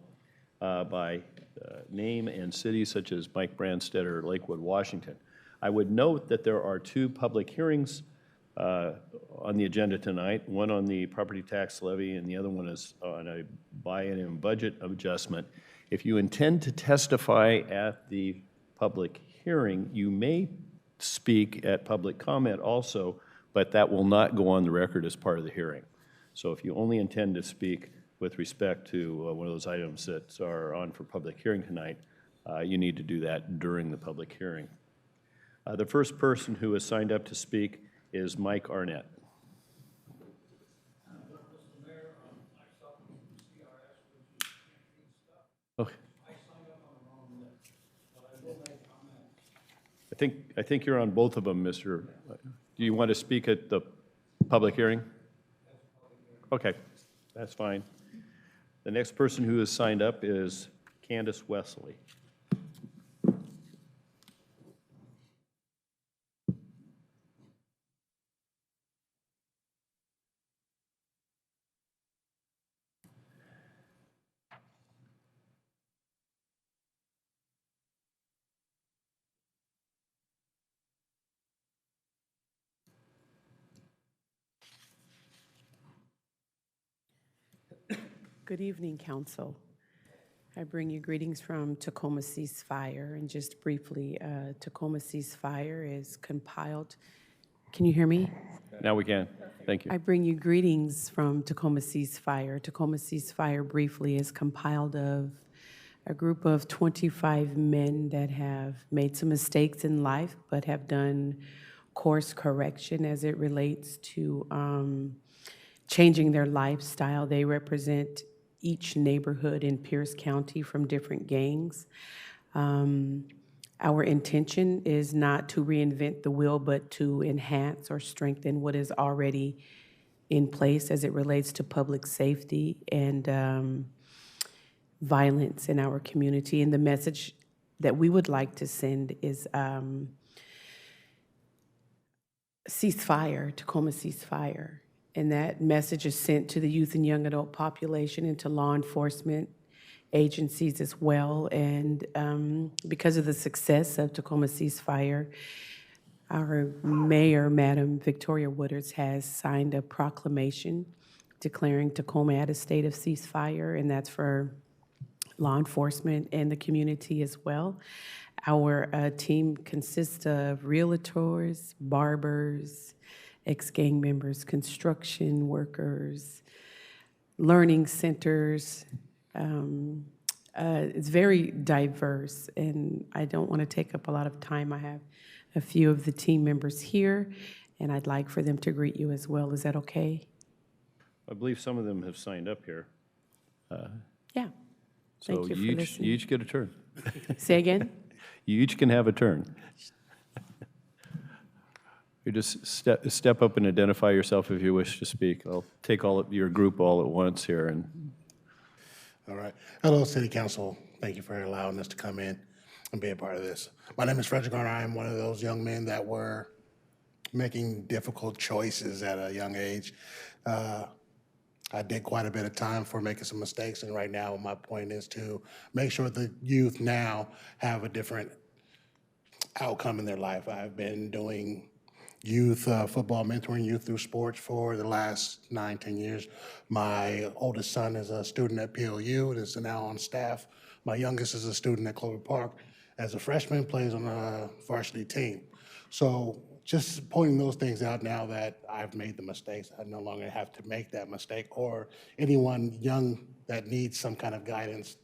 by name and city, such as Mike Brandstetter, Lakewood, Washington. I would note that there are 2 public hearings on the agenda tonight, one on the property tax levy and the other one is on a biennium budget adjustment. If you intend to testify at the public hearing, you may speak at public comment also, but that will not go on the record as part of the hearing. So if you only intend to speak with respect to one of those items that are on for public hearing tonight, you need to do that during the public hearing. The first person who has signed up to speak is Mike Arnett. Okay. I think you're on both of them, Mr. Do you want to speak at the public hearing? Okay, that's fine. The next person who has signed up is Candace Wesley. Good evening, Council. I bring you greetings from Tacoma Ceasefire, and just briefly, Tacoma Ceasefire is compiled. Can you hear me? Now we can. Thank you. I bring you greetings from Tacoma Ceasefire. Tacoma Ceasefire, briefly, is compiled of a group of 25 men that have made some mistakes in life, but have done course correction as it relates to changing their lifestyle. They represent each neighborhood in Pierce County from different gangs. Our intention is not to reinvent the wheel, but to enhance or strengthen what is already in place as it relates to public safety. And violence in our community. And the message that we would like to send is ceasefire, Tacoma ceasefire. And that message is sent to the youth and young adult population and to law enforcement agencies as well. And because of the success of Tacoma ceasefire, our mayor, Madam Victoria Wooders, has signed a proclamation declaring Tacoma at a state of ceasefire, and that's for law enforcement and the community as well. Our team consists of realtors, barbers, ex-gang members, construction workers, learning centers. It's very diverse, and I don't want to take up a lot of time. I have a few of the team members here, and I'd like for them to greet you as well. Is that okay? I believe some of them have signed up here. Yeah. So Thank you for you listening. each get a turn. Say again? You each can have a turn. You just step up and identify yourself if you wish to speak. I'll take all of your group all at once here. And all right. Hello, City Council. Thank you for allowing us to come in and be a part of this. My name is Frederick Garner. I am one of those young men that were making difficult choices at a young age. I did quite a bit of time for making some mistakes, and right now my point is to make sure the youth now have a different outcome in their life. I've been doing youth football, mentoring youth through sports for the last 9-10 years. My oldest son is a student at PLU and is now on staff. My youngest is a student at Clover Park. As a freshman, plays on a varsity team. So just pointing those things out now that I've made the mistakes, I no longer have to make that mistake, or anyone young that needs some kind of guidance,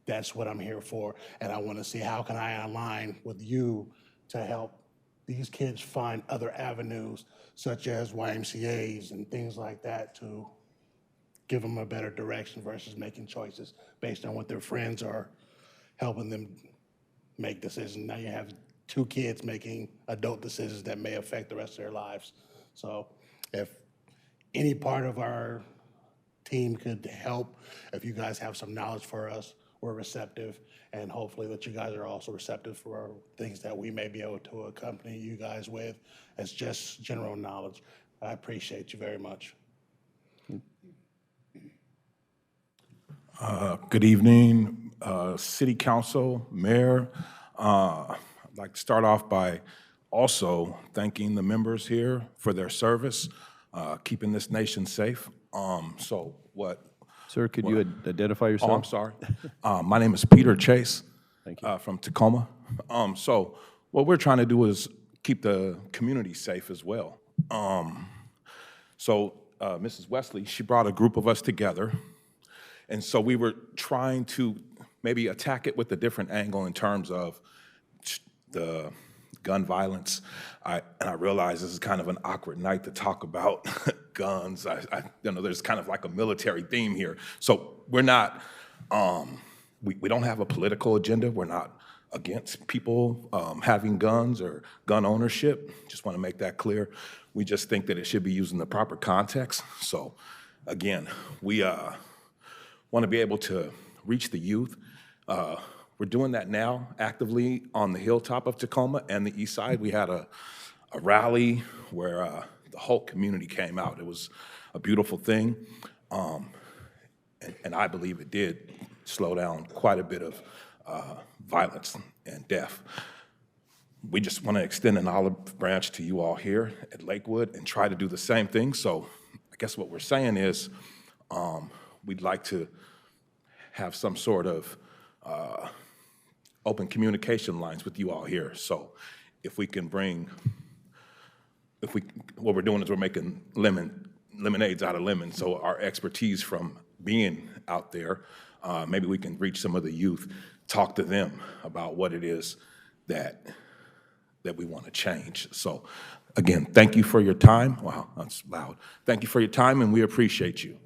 that's what I'm here for. And I want to see how can I align with you to help these kids find other avenues, such as YMCAs and things like that, to give them a better direction versus making choices based on what their friends are helping them make decisions. Now you have 2 kids making adult decisions that may affect the rest of their lives. So if any part of our team could help, if you guys have some knowledge for us, we're receptive, and hopefully that you guys are also receptive for things that we may be able to accompany you guys with as just general knowledge. I appreciate you very much. Good evening, City Council, Mayor. I'd like to start off by also thanking the members here for their service, keeping this nation safe. Sir, could you identify yourself? Oh, I'm sorry. My name is Peter Chase. Thank you. From Tacoma. So what we're trying to do is keep the community safe as well. Mrs. Wesley, she brought a group of us together, and so we were trying to maybe attack it with a different angle in terms of the gun violence. I realize this is kind of an awkward night to talk about guns. There's kind of like a military theme here. So we're not, we don't have a political agenda. We're not against people having guns or gun ownership. Just want to make that clear. We just think that it should be used in the proper context. So again, we want to be able to reach the youth. We're doing that now actively on the hilltop of Tacoma and the east side. We had a rally where the whole community came out. It was a beautiful thing. And I believe it did slow down quite a bit of violence and death. We just want to extend an olive branch to you all here at Lakewood and try to do the same thing. So I guess what we're saying is we'd like to have some sort of open communication lines with you all here. So if we can bring, what we're doing is we're making lemonades out of lemons. So our expertise from being out there, maybe we can reach some of the youth, talk to them about what it is that we want to change. So again, thank you for your time. Wow, that's loud. Thank you for your time, and we appreciate you.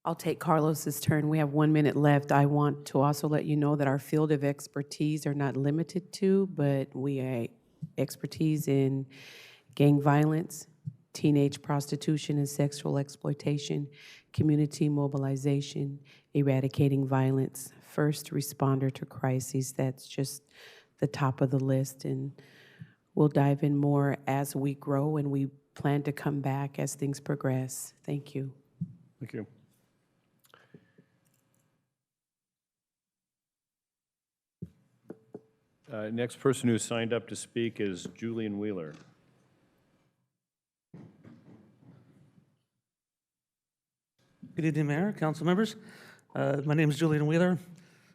I'll take Carlos's turn. We have 1 minute left. I want to also let you know that our field of expertise are not limited to, but we have expertise in gang violence, teenage prostitution and sexual exploitation, community mobilization, eradicating violence, first responder to crises. That's just the top of the list, and we'll dive in more as we grow, and we plan to come back as things progress. Thank you. Thank you. Next person who signed up to speak is Julian Wheeler. Good evening, Mayor, council members. My name is Julian Wheeler,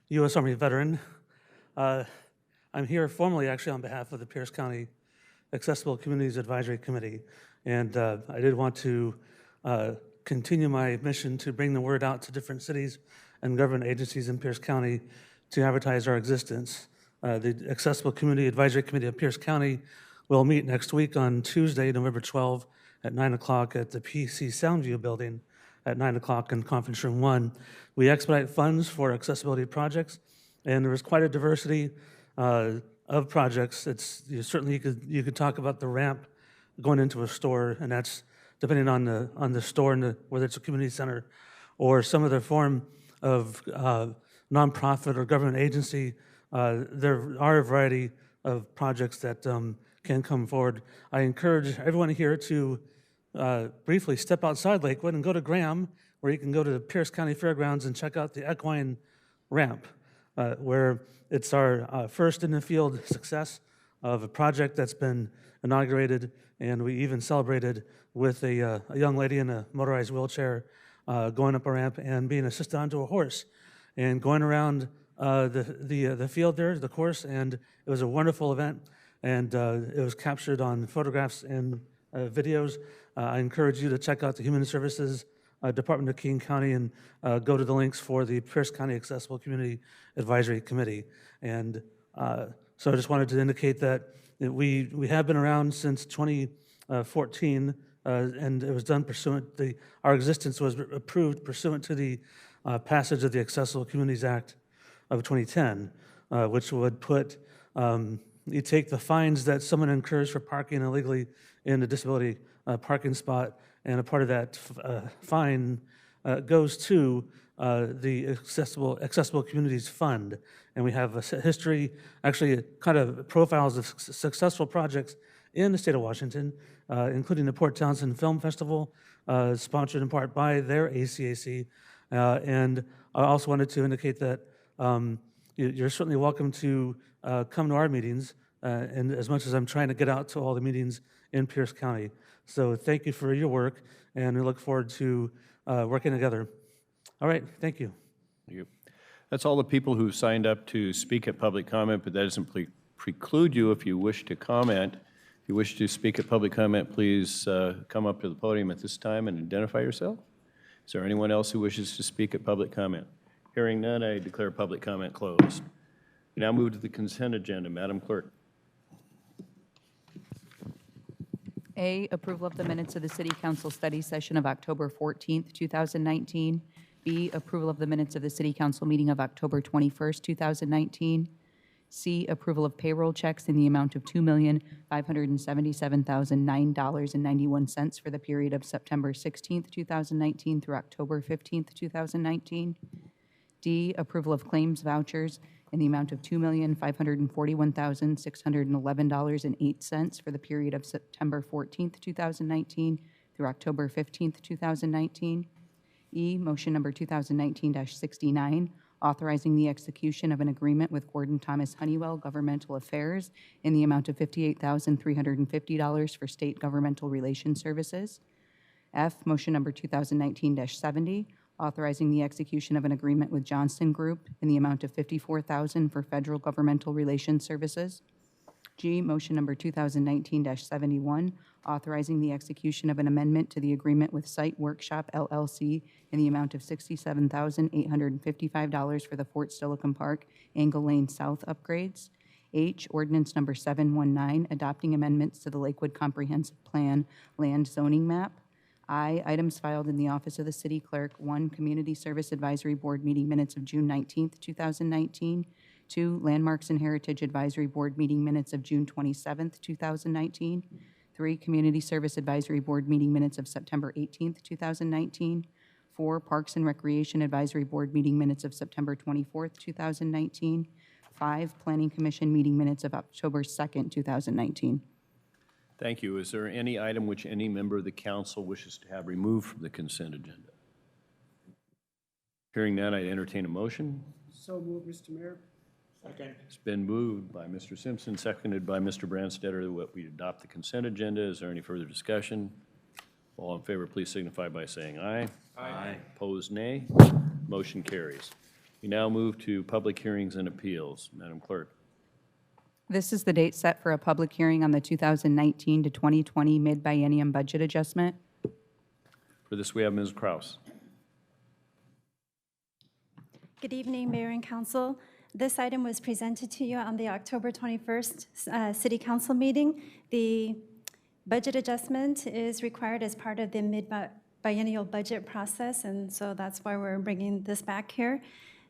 U.S. Army veteran. I'm here formally, actually, on behalf of the Pierce County Accessible Communities Advisory Committee. And I did want to continue my mission to bring the word out to different cities and government agencies in Pierce County to advertise our existence. The Accessible Community Advisory Committee of Pierce County will meet next week on Tuesday, November 12 at 9 o'clock at the PC Soundview building at 9 o'clock in Conference Room 1. We expedite funds for accessibility projects, and there is quite a diversity of projects. Certainly you could talk about the ramp going into a store, and that's depending on the store and whether it's a community center or some other form of nonprofit or government agency. There are a variety of projects that can come forward. I encourage everyone here to briefly step outside Lakewood and go to Graham, where you can go to the Pierce County Fairgrounds and check out the equine ramp, where it's our first in the field success of a project that's been inaugurated, and we even celebrated with a young lady in a motorized wheelchair going up a ramp and being assisted onto a horse and going around the field there, the course, and it was a wonderful event, and it was captured on photographs and videos. I encourage you to check out the Human Services Department of King County and go to the links for the Pierce County Accessible Community Advisory Committee. And so I just wanted to indicate that we have been around since 2014, and it was done pursuant, our existence was approved pursuant to the passage of the Accessible Communities Act of 2010, which would put, you take the fines that someone incurs for parking illegally in a disability parking spot, and a part of that fine goes to the Accessible Communities Fund. And we have a history, actually kind of profiles of successful projects in the state of Washington, including the Port Townsend Film Festival, sponsored in part by their ACAC. And I also wanted to indicate that you're certainly welcome to come to our meetings, and as much as I'm trying to get out to all the meetings in Pierce County. So thank you for your work, and we look forward to working together. All right, thank you. Thank you. That's all the people who signed up to speak at public comment, but that doesn't preclude you if you wish to comment. If you wish to speak at public comment, please come up to the podium at this time and identify yourself. Is there anyone else who wishes to speak at public comment? Hearing none, I declare public comment closed. We now move to the consent agenda. Madam Clerk. A, approval of the minutes of the City Council study session of October 14th, 2019. B, approval of the minutes of the City Council meeting of October 21st, 2019. C, approval of payroll checks in the amount of $2,577,009.91 for the period of September 16th, 2019 through October 15th, 2019. D, approval of claims vouchers in the amount of $2,541,611.08 for the period of September 14th, 2019 through October 15th, 2019. E, motion number 2019-69, authorizing the execution of an agreement with Gordon Thomas Honeywell Governmental Affairs in the amount of $58,350 for state governmental relations services. F, motion number 2019-70, authorizing the execution of an agreement with Johnston Group in the amount of $54,000 for federal governmental relations services. G, motion number 2019-71, authorizing the execution of an amendment to the agreement with Site Workshop LLC in the amount of $67,855 for the Fort Steilacoom Park Angle Lane South upgrades. H, ordinance number 719, adopting amendments to the Lakewood Comprehensive Plan land zoning map. I, items filed in the Office of the City Clerk. 1, Community Service Advisory Board meeting minutes of June 19th, 2019. 2, Landmarks and Heritage Advisory Board meeting minutes of June 27th, 2019. 3, Community Service Advisory Board meeting minutes of September 18th, 2019. 4, Parks and Recreation Advisory Board meeting minutes of September 24th, 2019. 5, Planning Commission meeting minutes of October 2nd, 2019. Thank you. Is there any item which any member of the council wishes to have removed from the consent agenda? Hearing none, I entertain a motion. So moved, Mr. Mayor. Second. It's been moved by Mr. Simpson, seconded by Mr. Branstetter, that we adopt the consent agenda. Is there any further discussion? All in favor, please signify by saying aye. Aye. Opposed, nay. Motion carries. We now move to public hearings and appeals. Madam Clerk. This is the date set for a public hearing on the 2019 to 2020 mid-biennium budget adjustment. For this, we have Ms. Kraus. Good evening, Mayor and Council. This item was presented to you on the October 21st City Council meeting. The budget adjustment is required as part of the mid-biennial budget process, and so that's why we're bringing this back here.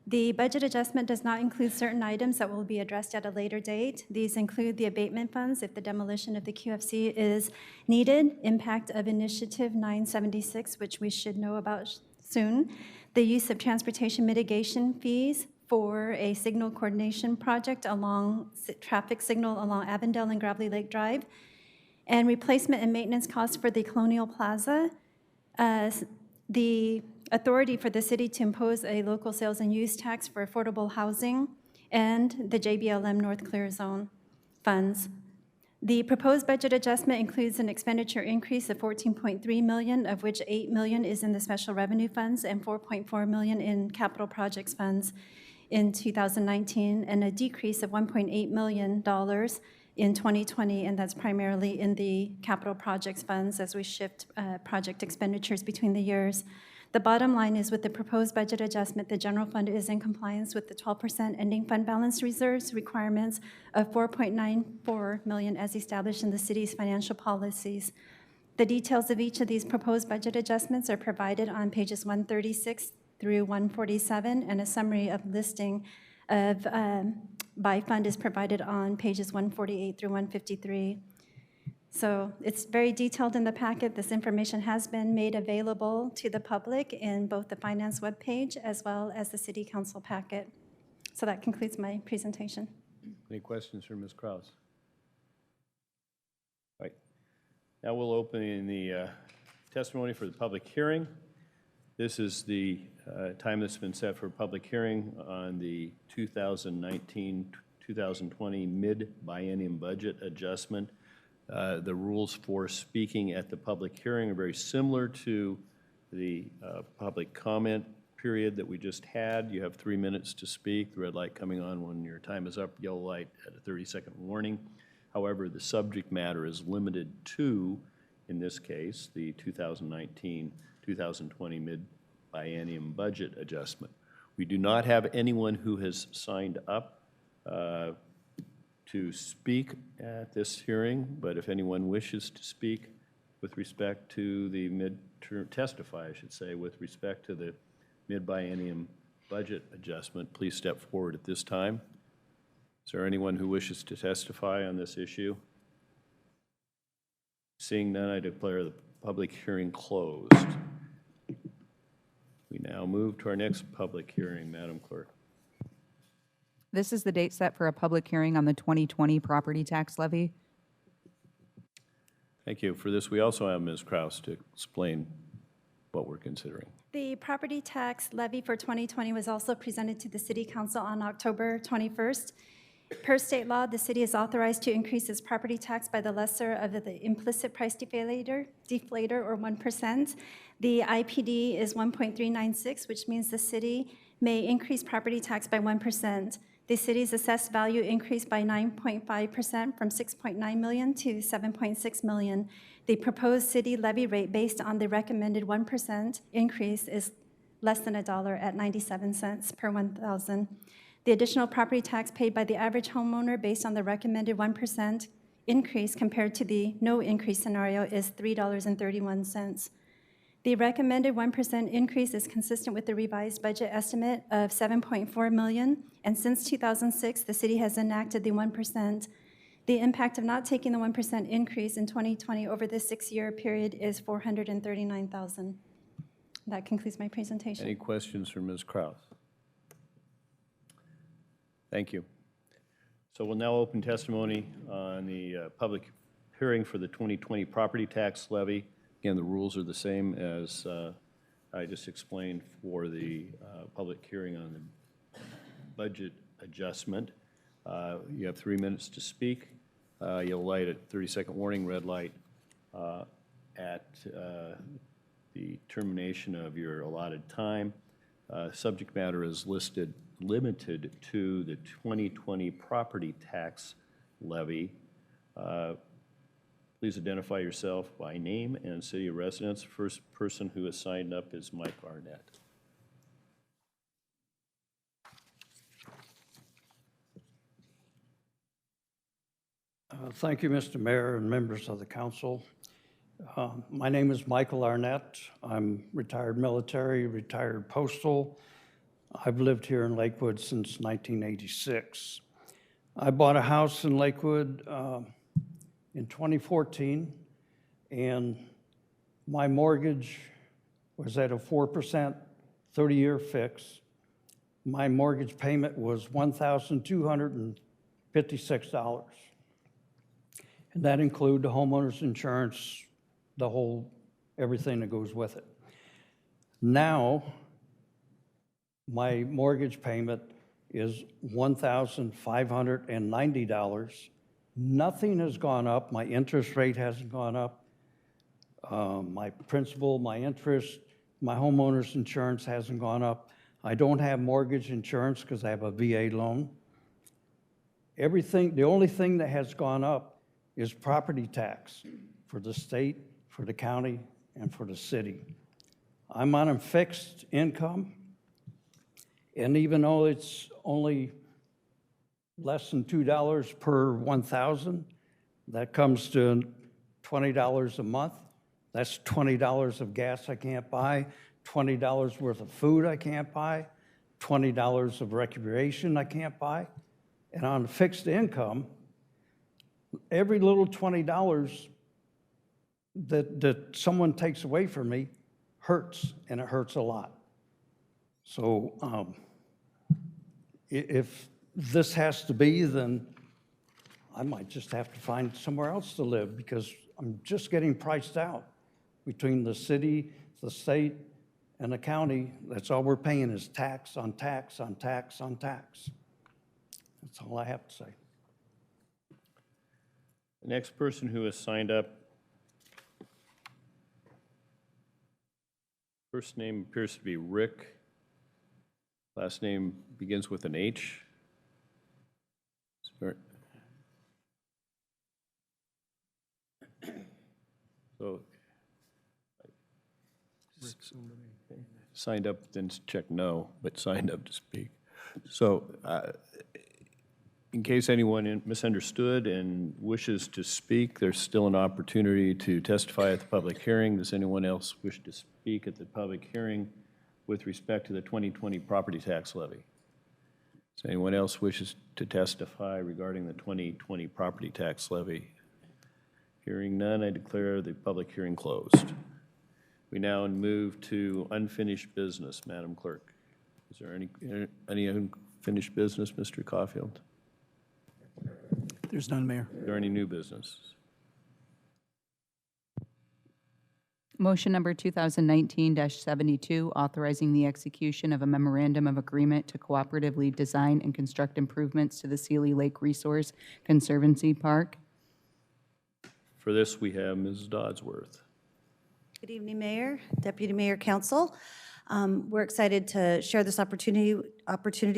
The budget adjustment does not include certain items that will be addressed at a later date. These include the abatement funds if the demolition of the QFC is needed, impact of Initiative 976, which we should know about soon, the use of transportation mitigation fees for a signal coordination project along traffic signal along Avondale and Gravelly Lake Drive, and replacement and maintenance costs for the Colonial Plaza, the authority for the city to impose a local sales and use tax for affordable housing, and the JBLM North Clear Zone funds. The proposed budget adjustment includes an expenditure increase of $14.3 million, of which $8 million is in the special revenue funds and $4.4 million in capital projects funds in 2019, and a decrease of $1.8 million in 2020, and that's primarily in the capital projects funds as we shift project expenditures between the years. The bottom line is, with the proposed budget adjustment, the general fund is in compliance with the 12% ending fund balance reserves requirements of $4.94 million as established in the city's financial policies. The details of each of these proposed budget adjustments are provided on pages 136 through 147, and a summary of listing of by fund is provided on pages 148 through 153. So it's very detailed in the packet. This information has been made available to the public in both the finance webpage as well as the city council packet. So that concludes my presentation. Any questions for Ms. Kraus? All right. Now we'll open the testimony for the public hearing. This is the time that's been set for public hearing on the 2019-2020 mid-biennium budget adjustment. The rules for speaking at the public hearing are very similar to the public comment period that we just had. You have 3 minutes to speak. The red light coming on when your time is up, yellow light at a 30-second warning. However, the subject matter is limited to, in this case, the 2019-2020 mid-biennium budget adjustment. We do not have anyone who has signed up to speak at this hearing, but if anyone wishes to speak with respect to the testify, I should say, with respect to the mid-biennium budget adjustment, please step forward at this time. Is there anyone who wishes to testify on this issue? Seeing none, I declare the public hearing closed. We now move to our next public hearing, Madam Clerk. This is the date set for a public hearing on the 2020 property tax levy. Thank you. For this, we also have Ms. Kraus to explain what we're considering. The property tax levy for 2020 was also presented to the City Council on October 21st. Per state law, the city is authorized to increase its property tax by the lesser of the implicit price deflator or 1%. The IPD is 1.396, which means the city may increase property tax by 1%. The city's assessed value increased by 9.5% from $6.9 million to $7.6 million. The proposed city levy rate based on the recommended 1% increase is less than $1 at 97 cents per 1,000. The additional property tax paid by the average homeowner based on the recommended 1% increase compared to the no increase scenario is $3.31. The recommended 1% increase is consistent with the revised budget estimate of $7.4 million, and since 2006, the city has enacted the 1%. The impact of not taking the 1% increase in 2020 over this 6-year period is $439,000. That concludes my presentation. Any questions for Ms. Kraus? Thank you. So we'll now open testimony on the public hearing for the 2020 property tax levy. Again, the rules are the same as I just explained for the public hearing on the budget adjustment. You have 3 minutes to speak. You'll light a 30-second warning, red light, at the termination of your allotted time. Subject matter is limited to the 2020 property tax levy. Please identify yourself by name and city of residence. First person who has signed up is Mike Arnett. Thank you, Mr. Mayor and members of the council. My name is Michael Arnett. I'm retired military, retired postal. I've lived here in Lakewood since 1986. I bought a house in Lakewood in 2014, and my mortgage was at a 4% 30-year fix. My mortgage payment was $1,256. And that included the homeowner's insurance, everything that goes with it. Now, my mortgage payment is $1,590. Nothing has gone up. My interest rate hasn't gone up. My principal, my interest, my homeowner's insurance hasn't gone up. I don't have mortgage insurance because I have a VA loan. The only thing that has gone up is property tax for the state, for the county, and for the city. I'm on a fixed income, and even though it's only less than $2 per 1,000, that comes to $20 a month. That's $20 of gas I can't buy, $20 worth of food I can't buy, $20 of recreation I can't buy. And on fixed income, every little $20 that someone takes away from me hurts, and it hurts a lot. So if this has to be, then I might just have to find somewhere else to live because I'm just getting priced out between the city, the state, and the county. That's all we're paying is tax on tax on tax on tax. That's all I have to say. The next person who has signed up, first name appears to be Rick. Last name begins with an H. So, signed up, then check no, but signed up to speak. So, in case anyone misunderstood and wishes to speak, there's still an opportunity to testify at the public hearing. Does anyone else wish to speak at the public hearing with respect to the 2020 property tax levy? Does anyone else wishes to testify regarding the 2020 property tax levy? Hearing none, I declare the public hearing closed. We now move to unfinished business, Madam Clerk. Is there any unfinished business, Mr. Caulfield? There's none, Mayor. Is there any new business? Motion number 2019-72, authorizing the execution of a memorandum of agreement to cooperatively design and construct improvements to the Sealy Lake Resource Conservancy Park. For this, we have Ms. Dodsworth. Good evening, Mayor, Deputy Mayor, Council. We're excited to share this opportunity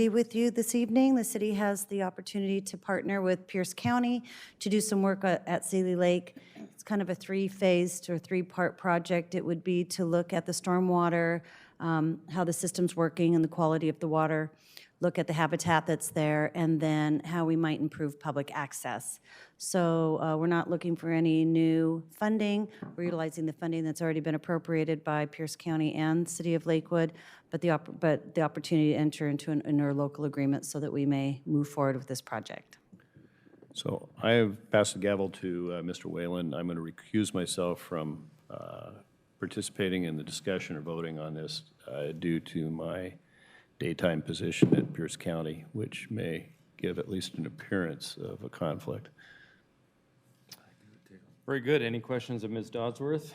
with you this evening. The city has the opportunity to partner with Pierce County to do some work at Sealy Lake. It's kind of a three-phased or three-part project. It would be to look at the stormwater, how the system's working and the quality of the water, look at the habitat that's there, and then how we might improve public access. So we're not looking for any new funding. We're utilizing the funding that's already been appropriated by Pierce County and City of Lakewood, but the opportunity to enter into an interlocal agreement so that we may move forward with this project. So I have passed the gavel to Mr. Whalen. I'm going to recuse myself from participating in the discussion or voting on this due to my daytime position at Pierce County, which may give at least an appearance of a conflict. Very good. Any questions of Ms. Dodsworth?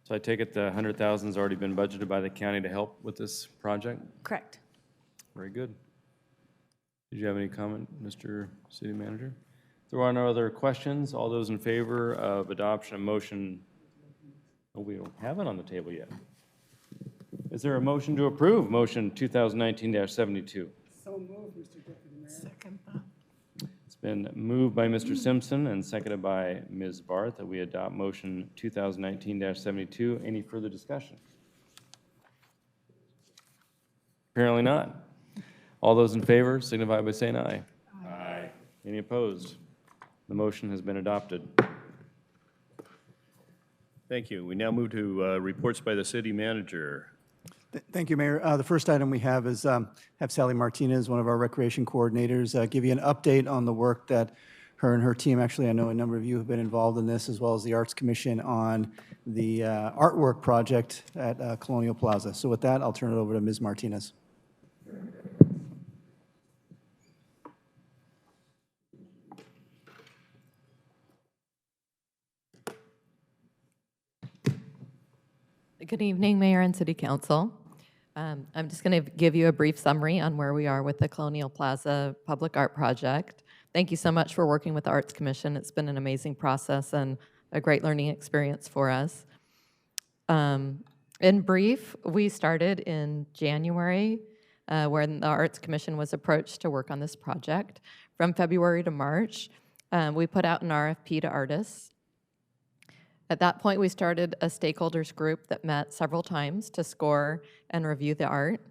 So I take it the 100,000's already been budgeted by the county to help with this project? Correct. Very good. Did you have any comment, Mr. City Manager? If there are no other questions, all those in favor of adoption of motion, oh, we don't have it on the table yet. Is there a motion to approve motion 2019-72? So moved, Mr. Deputy Mayor. Second. It's been moved by Mr. Simpson and seconded by Ms. Barth that we adopt motion 2019-72. Any further discussion? Apparently not. All those in favor signify by saying aye. Aye. Any opposed? The motion has been adopted. Thank you. We now move to reports by the city manager. Thank you, Mayor. The first item we have is have Sally Martinez, one of our recreation coordinators, give you an update on the work that her and her team, actually I know a number of you have been involved in this, as well as the Arts Commission on the artwork project at Colonial Plaza. So with that, I'll turn it over to Ms. Martinez. Good evening, Mayor and City Council. I'm just going to give you a brief summary on where we are with the Colonial Plaza Public Art Project. Thank you so much for working with the Arts Commission. It's been an amazing process and a great learning experience for us. In brief, we started in January when the Arts Commission was approached to work on this project. From February to March, we put out an RFP to artists. At that point, we started a stakeholders group that met several times to score and review the art.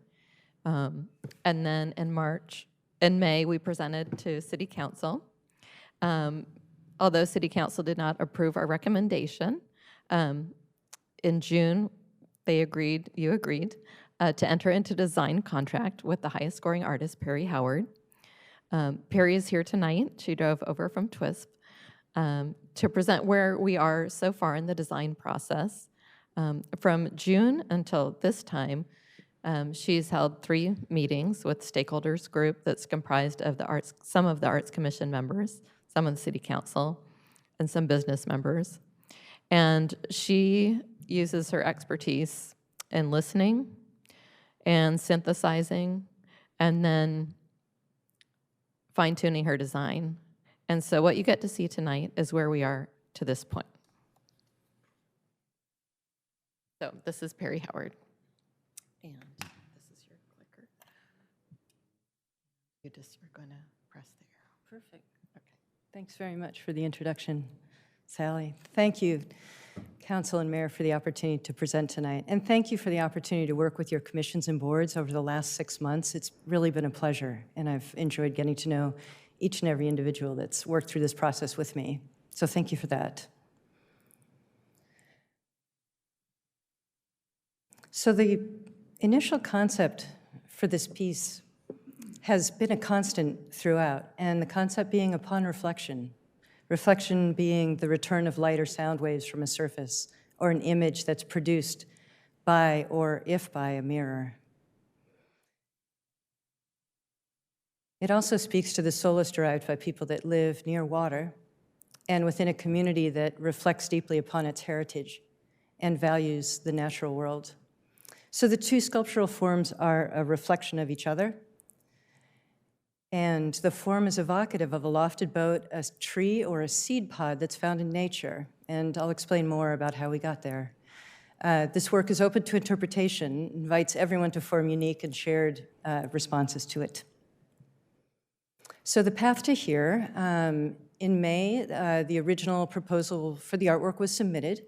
And then in May, we presented to City Council. Although City Council did not approve our recommendation, in June, you agreed to enter into design contract with the highest scoring artist, Perry Howard. Perry is here tonight. She drove over from TWISP. To present where we are so far in the design process. From June until this time, she's held 3 meetings with stakeholders group that's comprised of some of the Arts Commission members, some of the City Council, and some business members. And she uses her expertise in listening and synthesizing and then fine-tuning her design. And so what you get to see tonight is where we are to this point. So this is Perry Howard. And this is your clicker. You're going to press the arrow. Perfect. Okay. Thanks very much for the introduction, Sally. Thank you, Council and Mayor, for the opportunity to present tonight. And thank you for the opportunity to work with your commissions and boards over the last 6 months. It's really been a pleasure, and I've enjoyed getting to know each and every individual that's worked through this process with me. So thank you for that. So the initial concept for this piece has been a constant throughout, and the concept being upon reflection. Reflection being the return of light or sound waves from a surface, or an image that's produced by or if by a mirror. It also speaks to the solace derived by people that live near water and within a community that reflects deeply upon its heritage and values the natural world. So the 2 sculptural forms are a reflection of each other, and the form is evocative of a lofted boat, a tree, or a seed pod that's found in nature, and I'll explain more about how we got there. This work is open to interpretation, invites everyone to form unique and shared responses to it. So the path to here, in May, the original proposal for the artwork was submitted.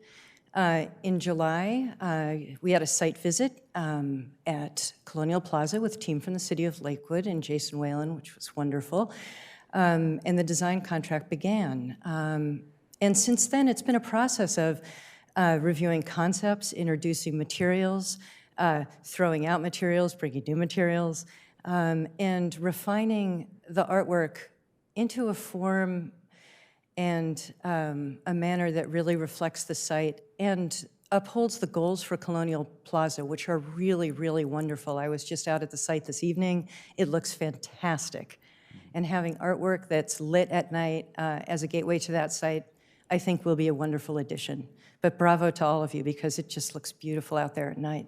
In July, we had a site visit at Colonial Plaza with a team from the city of Lakewood and Jason Whalen, which was wonderful. And the design contract began. And since then, it's been a process of reviewing concepts, introducing materials, throwing out materials, bringing new materials, and refining the artwork into a form and a manner that really reflects the site and upholds the goals for Colonial Plaza, which are really, really wonderful. I was just out at the site this evening. It looks fantastic. And having artwork that's lit at night as a gateway to that site, I think will be a wonderful addition. But bravo to all of you, because it just looks beautiful out there at night.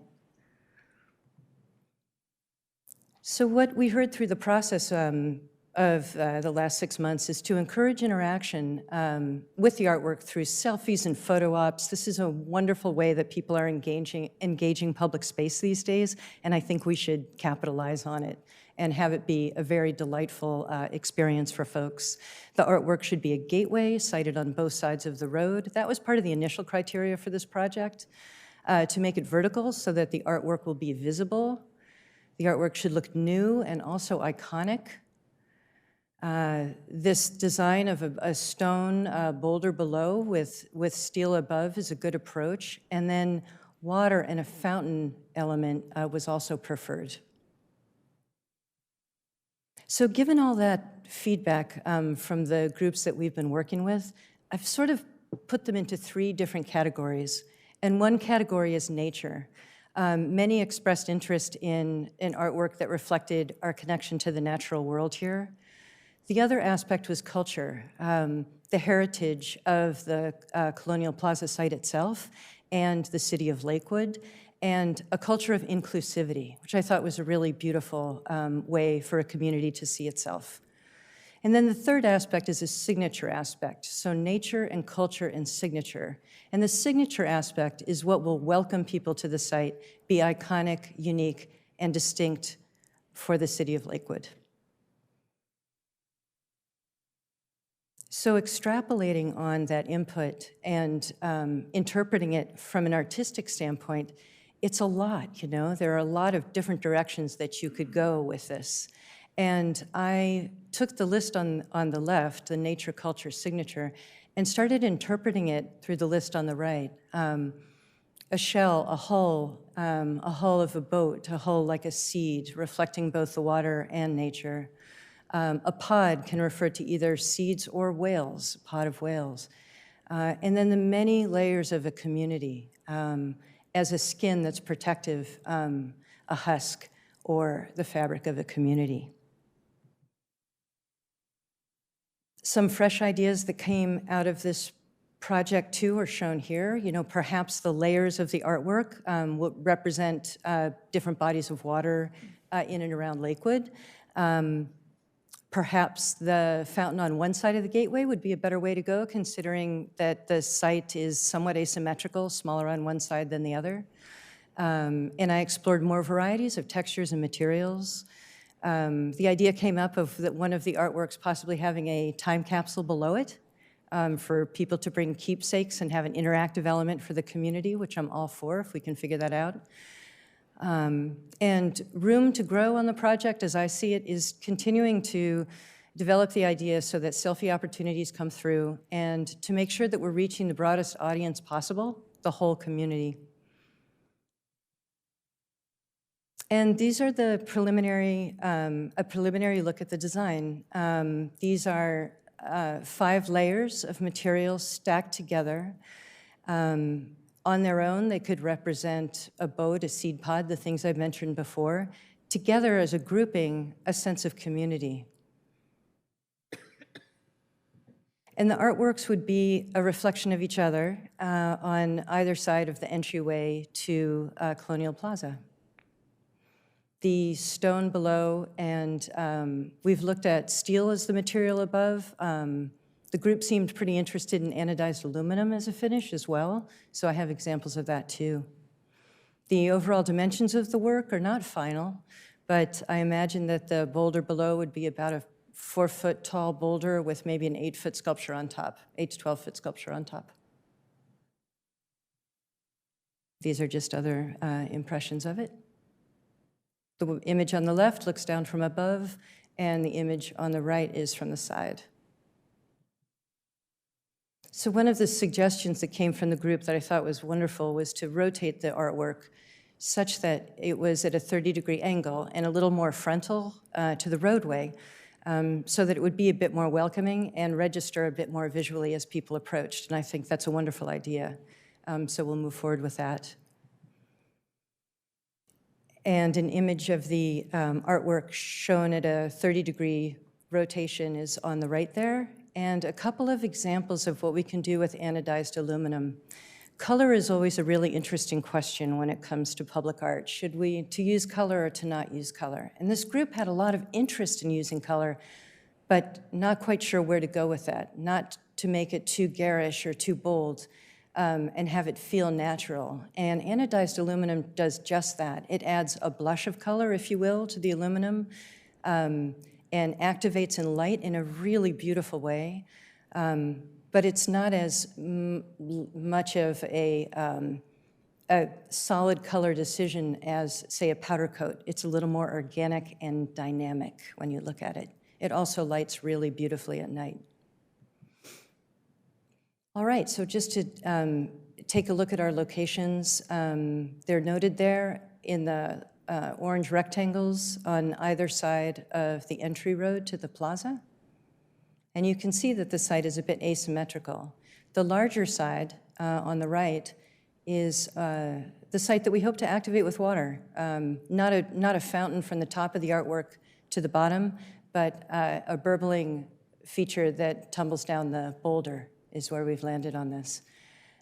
So what we heard through the process of the last 6 months is to encourage interaction with the artwork through selfies and photo ops. This is a wonderful way that people are engaging public space these days, and I think we should capitalize on it and have it be a very delightful experience for folks. The artwork should be a gateway sited on both sides of the road. That was part of the initial criteria for this project, to make it vertical so that the artwork will be visible. The artwork should look new and also iconic. This design of a stone boulder below with steel above is a good approach. And then water and a fountain element was also preferred. So given all that feedback from the groups that we've been working with, I've sort of put them into 3 different categories. And one category is nature. Many expressed interest in artwork that reflected our connection to the natural world here. The other aspect was culture, the heritage of the Colonial Plaza site itself and the city of Lakewood, and a culture of inclusivity, which I thought was a really beautiful way for a community to see itself. And then the third aspect is a signature aspect, so nature and culture and signature. And the signature aspect is what will welcome people to the site, be iconic, unique, and distinct for the city of Lakewood. So extrapolating on that input and interpreting it from an artistic standpoint, it's a lot, you know? There are a lot of different directions that you could go with this. And I took the list on the left, the nature, culture, signature, and started interpreting it through the list on the right. A shell, a hull of a boat, a hull like a seed, reflecting both the water and nature. A pod can refer to either seeds or whales, a pod of whales. And then the many layers of a community as a skin that's protective, a husk, or the fabric of a community. Some fresh ideas that came out of this project too are shown here. You know, perhaps the layers of the artwork will represent different bodies of water in and around Lakewood. Perhaps the fountain on one side of the gateway would be a better way to go, considering that the site is somewhat asymmetrical, smaller on one side than the other. And I explored more varieties of textures and materials. The idea came up of one of the artworks possibly having a time capsule below it for people to bring keepsakes and have an interactive element for the community, which I'm all for if we can figure that out. And room to grow on the project, as I see it, is continuing to develop the idea so that selfie opportunities come through and to make sure that we're reaching the broadest audience possible, the whole community. And these are the preliminary, a preliminary look at the design. These are 5 layers of materials stacked together. On their own, they could represent a boat, a seed pod, the things I've mentioned before. Together as a grouping, a sense of community. And the artworks would be a reflection of each other on either side of the entryway to Colonial Plaza. The stone below, and we've looked at steel as the material above. The group seemed pretty interested in anodized aluminum as a finish as well, so I have examples of that too. The overall dimensions of the work are not final, but I imagine that the boulder below would be about a 4-foot tall boulder with maybe an 8-foot sculpture on top, 8 to 12-foot sculpture on top. These are just other impressions of it. The image on the left looks down from above, and the image on the right is from the side. So one of the suggestions that came from the group that I thought was wonderful was to rotate the artwork such that it was at a 30-degree angle and a little more frontal to the roadway, so that it would be a bit more welcoming and register a bit more visually as people approached. And I think that's a wonderful idea. So we'll move forward with that. And an image of the artwork shown at a 30-degree rotation is on the right there. And a couple of examples of what we can do with anodized aluminum. Color is always a really interesting question when it comes to public art. Should we to use color or to not use color? And this group had a lot of interest in using color, but not quite sure where to go with that, not to make it too garish or too bold, and have it feel natural. And anodized aluminum does just that. It adds a blush of color, if you will, to the aluminum, and activates in light in a really beautiful way. But it's not as much of a solid color decision as, say, a powder coat. It's a little more organic and dynamic when you look at it. It also lights really beautifully at night. All right, so just to take a look at our locations, they're noted there in the orange rectangles on either side of the entry road to the plaza. And you can see that the site is a bit asymmetrical. The larger side on the right is the site that we hope to activate with water. Not a fountain from the top of the artwork to the bottom, but a burbling feature that tumbles down the boulder is where we've landed on this.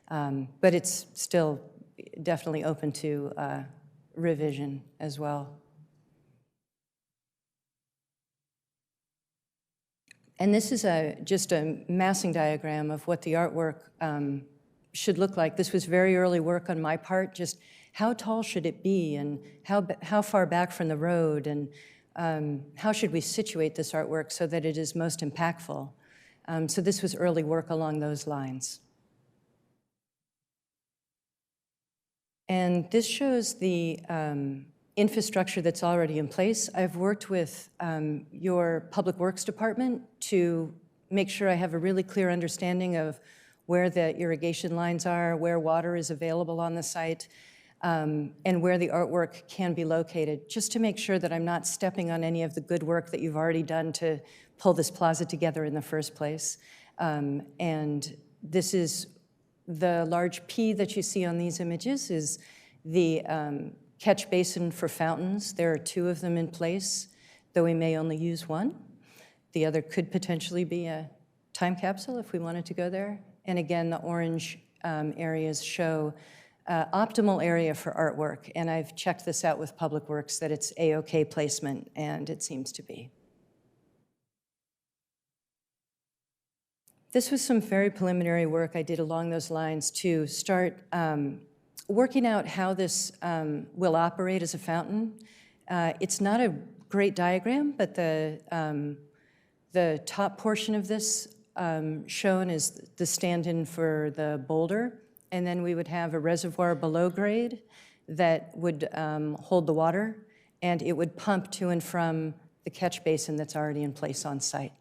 But it's still definitely open to revision as well. And this is just a massing diagram of what the artwork should look like. This was very early work on my part, just how tall should it be and how far back from the road, and how should we situate this artwork so that it is most impactful. So this was early work along those lines. And this shows the infrastructure that's already in place. I've worked with your Public Works Department to make sure I have a really clear understanding of where the irrigation lines are, where water is available on the site, and where the artwork can be located, just to make sure that I'm not stepping on any of the good work that you've already done to pull this plaza together in the first place. And this is the large P that you see on these images is the catch basin for fountains. There are 2 of them in place, though we may only use 1. The other could potentially be a time capsule if we wanted to go there. And again, the orange areas show optimal area for artwork. And I've checked this out with Public Works that it's A-OK placement, and it seems to be. This was some very preliminary work I did along those lines to start working out how this will operate as a fountain. It's not a great diagram, but the top portion of this shown is the stand-in for the boulder, and then we would have a reservoir below grade that would hold the water, and it would pump to and from the catch basin that's already in place on site.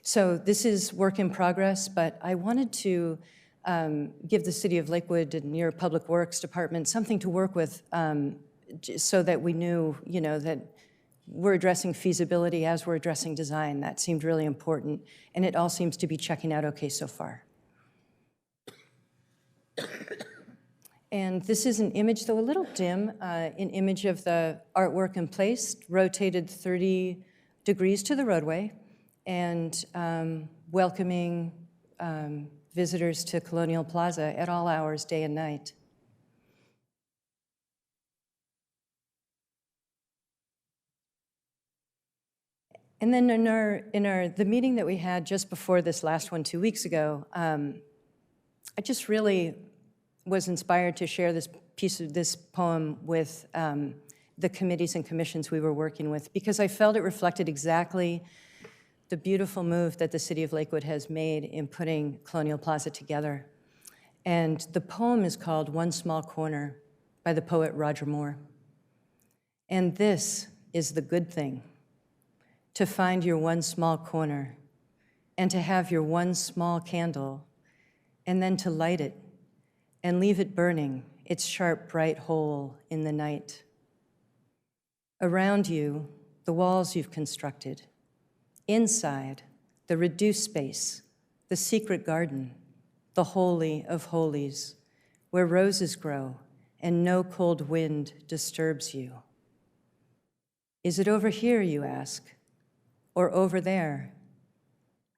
So this is work in progress, but I wanted to give the City of Lakewood and your Public Works Department something to work with so that we knew, that we're addressing feasibility as we're addressing design. That seemed really important, and it all seems to be checking out okay so far. And this is an image, though a little dim, an image of the artwork in place, rotated 30 degrees to the roadway, and welcoming visitors to Colonial Plaza at all hours, day and night. And then in the meeting that we had just before this last one 2 weeks ago, I just really was inspired to share this poem with the committees and commissions we were working with, because I felt it reflected exactly the beautiful move that the City of Lakewood has made in putting Colonial Plaza together. And the poem is called One Small Corner by the poet Roger Moore. And this is the good thing, to find your one small corner and to have your one small candle and then to light it and leave it burning, its sharp, bright hole in the night. Around you, the walls you've constructed, Inside, the reduced space, the secret garden, the holy of holies, where roses grow and no cold wind disturbs you. Is it over here, you ask, or over there?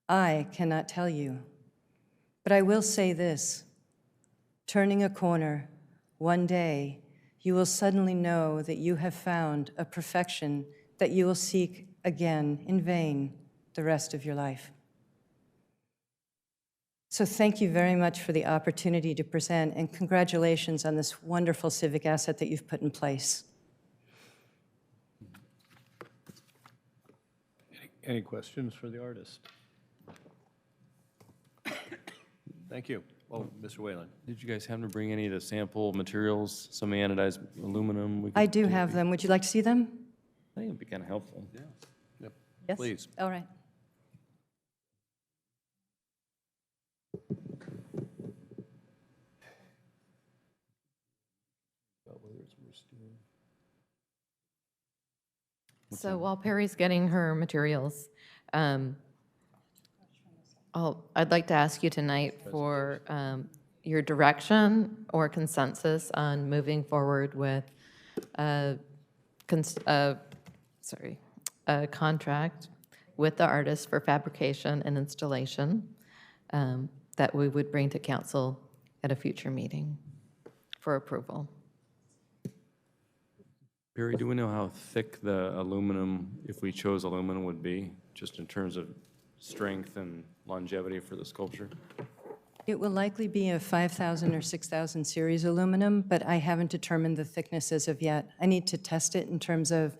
I cannot tell you, but I will say this. Turning a corner, one day, you will suddenly know that you have found a perfection that you will seek again in vain the rest of your life. So thank you very much for the opportunity to present, and congratulations on this wonderful civic asset that you've put in place. Any questions for the artist? Thank you. Oh, Mr. Whalen. Did you guys happen to bring any of the sample materials, some anodized aluminum? I do have them. Would you like to see them? I think it'd be kind of helpful. Yeah. Yep. Yes? Please. All right. So while Perry's getting her materials, I'd like to ask you tonight for your direction or consensus on moving forward with a contract with the artist for fabrication and installation that we would bring to council at a future meeting for approval. Barry, do we know how thick the aluminum, if we chose aluminum, would be, just in terms of strength and longevity for the sculpture? It will likely be a 5,000 or 6,000 series aluminum, but I haven't determined the thickness as of yet. I need to test it in terms of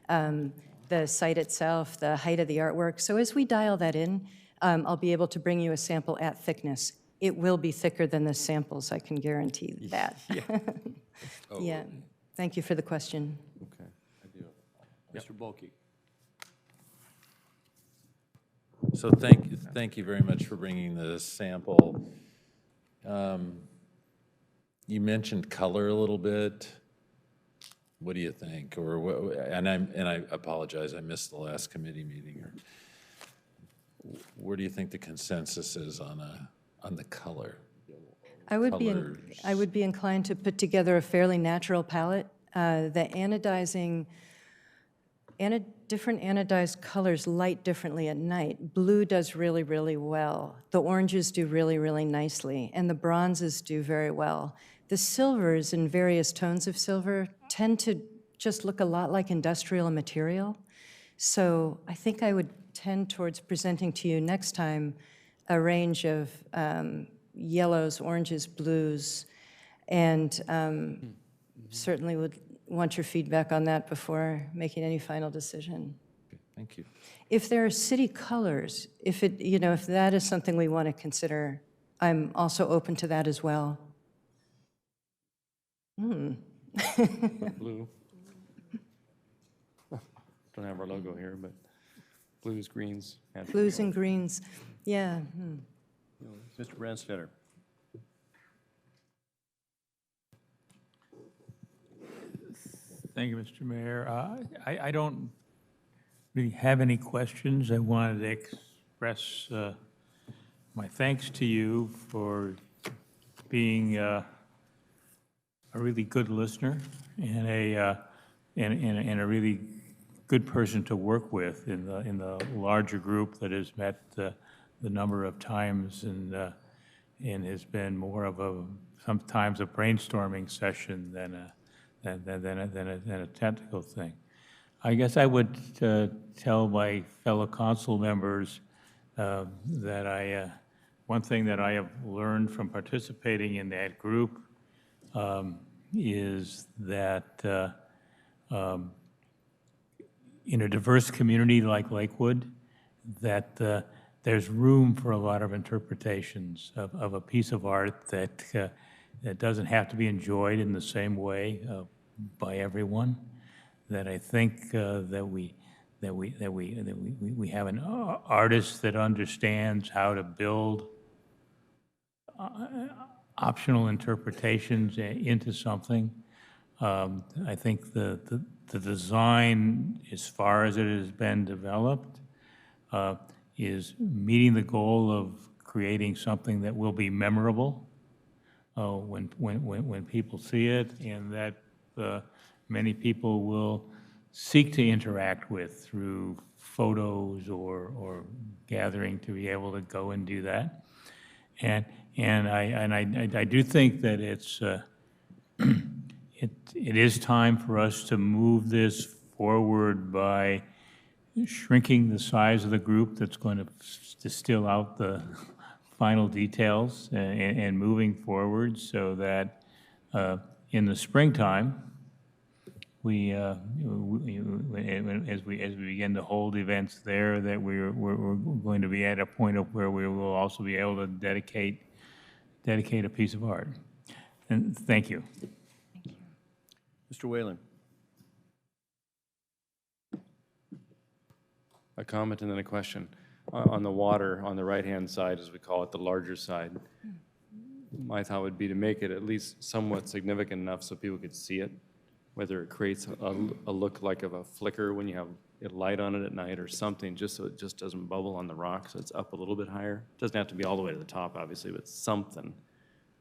the site itself, the height of the artwork. So as we dial that in, I'll be able to bring you a sample at thickness. It will be thicker than the samples, I can guarantee that. Yeah. Yeah. Thank you for the question. Okay. I do. Mr. Bulkey. So thank you very much for bringing the sample. You mentioned color a little bit. What do you think? Or what, and I apologize, I missed the last committee meeting. Where do you think the consensus is on the color? I would be inclined to put together a fairly natural palette. The different anodized colors light differently at night. Blue does really, really well. The oranges do really, really nicely, and the bronzes do very well. The silvers and various tones of silver tend to just look a lot like industrial material. So I think I would tend towards presenting to you next time a range of yellows, oranges, blues, and certainly would want your feedback on that before making any final decision. Thank you. If there are city colors, if that is something we want to consider, I'm also open to that as well. Blue. Don't have our logo here, but blues, greens. Blues and greens, yeah. Mr. Branstetter. Thank you, Mr. Mayor. I don't really have any questions. I wanted to express my thanks to you for being a really good listener and a really good person to work with in the larger group that has met the number of times and has been more of sometimes a brainstorming session than a technical thing. I guess I would tell my fellow council members that one thing that I have learned from participating in that group is that in a diverse community like Lakewood, that there's room for a lot of interpretations of a piece of art that doesn't have to be enjoyed in the same way by everyone. That I think that we have an artist that understands how to build optional interpretations into something. I think the design, as far as it has been developed, is meeting the goal of creating something that will be memorable when people see it, and that many people will seek to interact with through photos or gathering to be able to go and do that. And I do think that it is time for us to move this forward by shrinking the size of the group that's going to distill out the final details and moving forward so that in the springtime, as we begin to hold events there, that we're going to be at a point of where we will also be able to dedicate a piece of art. And thank you. Mr. Whalen. A comment and then a question. On the water, on the right-hand side, as we call it, the larger side, my thought would be to make it at least somewhat significant enough so people could see it, whether it creates a look like of a flicker when you have a light on it at night or something, just so it just doesn't bubble on the rock, so it's up a little bit higher. It doesn't have to be all the way to the top, obviously, but something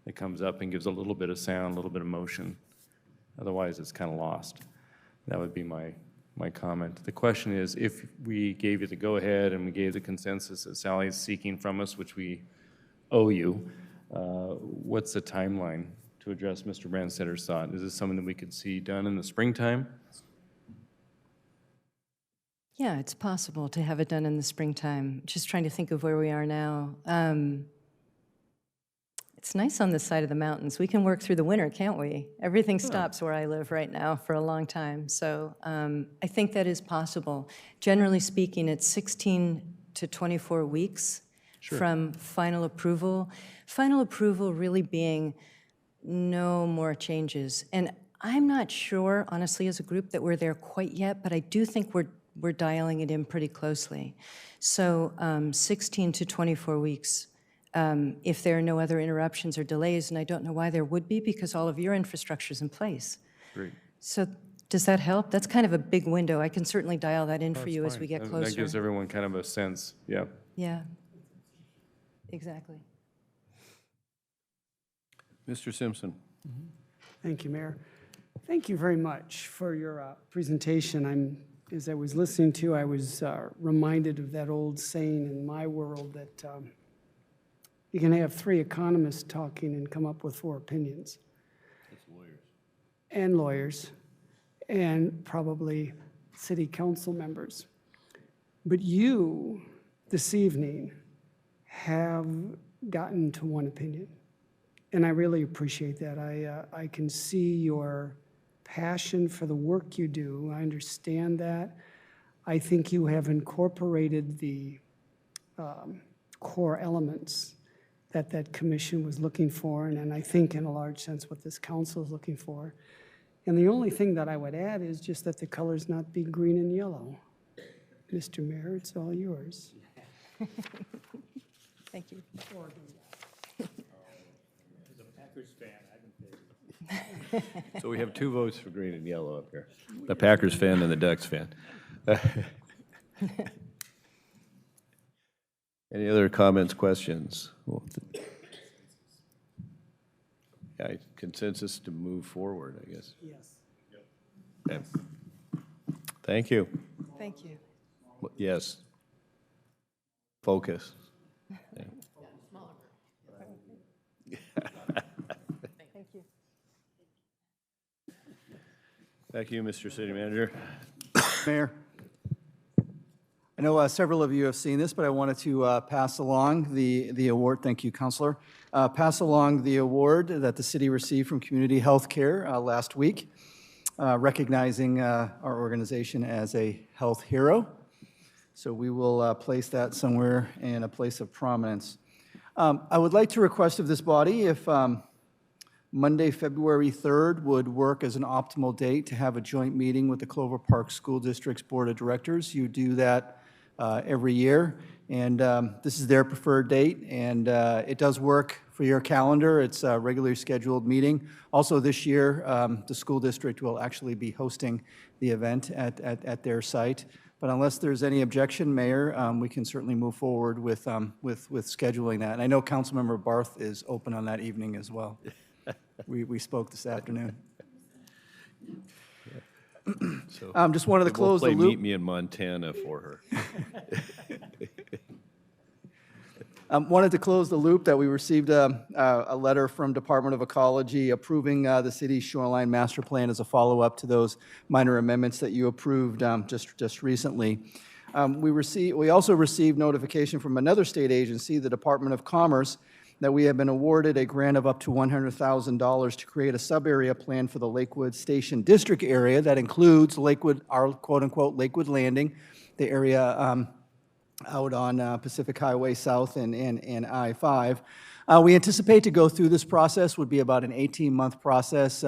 that comes up and gives a little bit of sound, a little bit of motion. Otherwise, it's kind of lost. That would be my comment. The question is, if we gave you the go-ahead and we gave the consensus that Sally is seeking from us, which we owe you, what's the timeline to address Mr. Brandstetter's thought? Is this something that we could see done in the springtime? Yeah, it's possible to have it done in the springtime. Just trying to think of where we are now. It's nice on this side of the mountains. We can work through the winter, can't we? Everything stops where I live right now for a long time. So I think that is possible. Generally speaking, it's 16 to 24 weeks from final approval. Final approval really being no more changes. And I'm not sure, honestly, as a group, that we're there quite yet, but I do think we're dialing it in pretty closely. So 16 to 24 weeks. If there are no other interruptions or delays, and I don't know why there would be because all of your infrastructure is in place. Great. So does that help? That's kind of a big window. I can certainly dial that in for you as we get closer. That gives everyone kind of a sense, yeah. Yeah, exactly. Mr. Simpson. Thank you, Mayor. Thank you very much for your presentation. As I was listening to, I was reminded of that old saying in my world that you can have 3 economists talking and come up with 4 opinions. That's lawyers. And lawyers, and probably city council members. But you, this evening, have gotten to 1 opinion. And I really appreciate that. I can see your passion for the work you do. I understand that. I think you have incorporated the core elements that commission was looking for, and I think in a large sense what this council is looking for. And the only thing that I would add is just that the colors not be green and yellow. Mr. Mayor, it's all yours. Thank you. As a Packers fan, I've been favored. So we have 2 votes for green and yellow up here. The Packers fan and the Ducks fan. Any other comments, questions? Yeah, consensus to move forward, I guess. Yes. Okay. Thank you. Thank you. Yes. Focus. Yeah. Thank you. Thank you, Mr. City Manager. Mayor, I know several of you have seen this, but I wanted to pass along the award. Thank you, Counselor. Pass along the award that the city received from Community Healthcare last week, recognizing our organization as a health hero. So we will place that somewhere in a place of prominence. I would like to request of this body if Monday, February 3rd would work as an optimal date to have a joint meeting with the Clover Park School District's Board of Directors. You do that every year, and this is their preferred date, and it does work for your calendar. It's a regularly scheduled meeting. Also this year, the school district will actually be hosting the event at their site. But unless there's any objection, Mayor, we can certainly move forward with scheduling that. And I know Councilmember Barth is open on that evening as well. We spoke this afternoon. So Just wanted to we'll close the play loop. Meet Me in Montana for her. Wanted to close the loop that we received a letter from Department of Ecology approving the city's shoreline master plan as a follow-up to those minor amendments that you approved just recently. We also received notification from another state agency, the Department of Commerce, that we have been awarded a grant of up to $100,000 to create a sub-area plan for the Lakewood Station District area that includes Lakewood, our quote-unquote Lakewood Landing, the area out on Pacific Highway South and I-5. We anticipate to go through this process, would be about an 18-month process,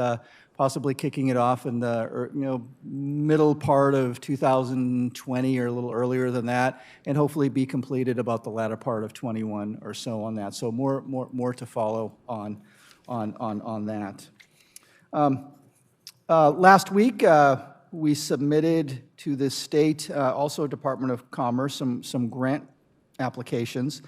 possibly kicking it off in the middle part of 2020 or a little earlier than that, and hopefully be completed about the latter part of 21 or so on that. So more to follow on that. Last week, we submitted to the state, also Department of Commerce, some grant applications.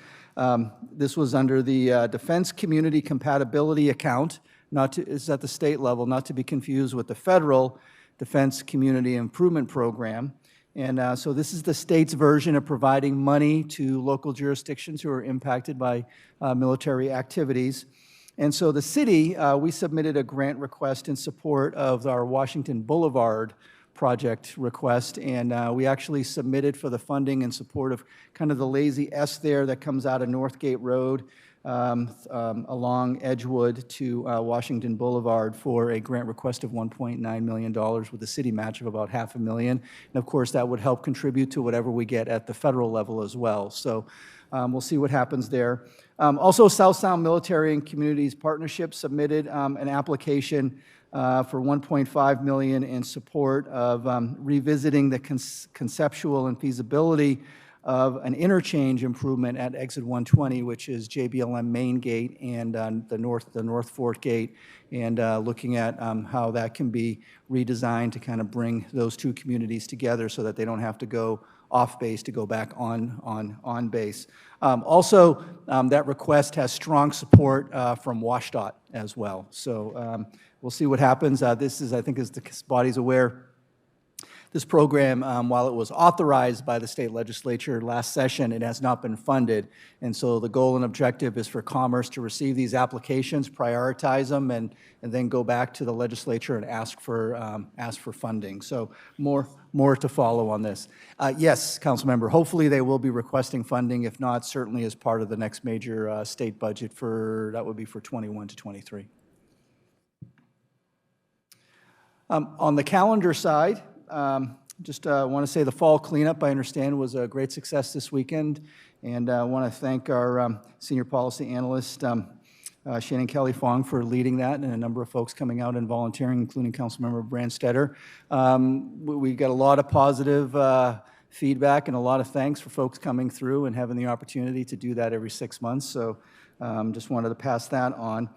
This was under the Defense Community Compatibility Account. It's at the state level, not to be confused with the federal Defense Community Improvement Program. And so this is the state's version of providing money to local jurisdictions who are impacted by military activities. And so the city, we submitted a grant request in support of our Washington Boulevard project request, and we actually submitted for the funding in support of kind of the lazy S there that comes out of Northgate Road along Edgewood to Washington Boulevard for a grant request of $1.9 million with a city match of about $500,000. And of course, that would help contribute to whatever we get at the federal level as well. So we'll see what happens there. Also, South Sound Military and Communities Partnership submitted an application for $1.5 million in support of revisiting the conceptual and feasibility of an interchange improvement at Exit 120, which is JBLM Main Gate and the North Fort Gate, and looking at how that can be redesigned to kind of bring those two communities together so that they don't have to go off base to go back on base. Also, that request has strong support from WashDOT as well. So we'll see what happens. This is, I think, as the body's aware, this program, while it was authorized by the state legislature last session, it has not been funded. And so the goal and objective is for Commerce to receive these applications, prioritize them, and then go back to the legislature and ask for funding. So more to follow on this. Yes, Councilmember, hopefully they will be requesting funding. If not, certainly as part of the next major state budget that would be for 21 to 23. On the calendar side, just want to say the fall cleanup, I understand, was a great success this weekend, and I want to thank our senior policy analyst, Shannon Kelly Fong, for leading that, and a number of folks coming out and volunteering, including Councilmember Branstetter. We got a lot of positive feedback and a lot of thanks for folks coming through and having the opportunity to do that every 6 months, so just wanted to pass that on.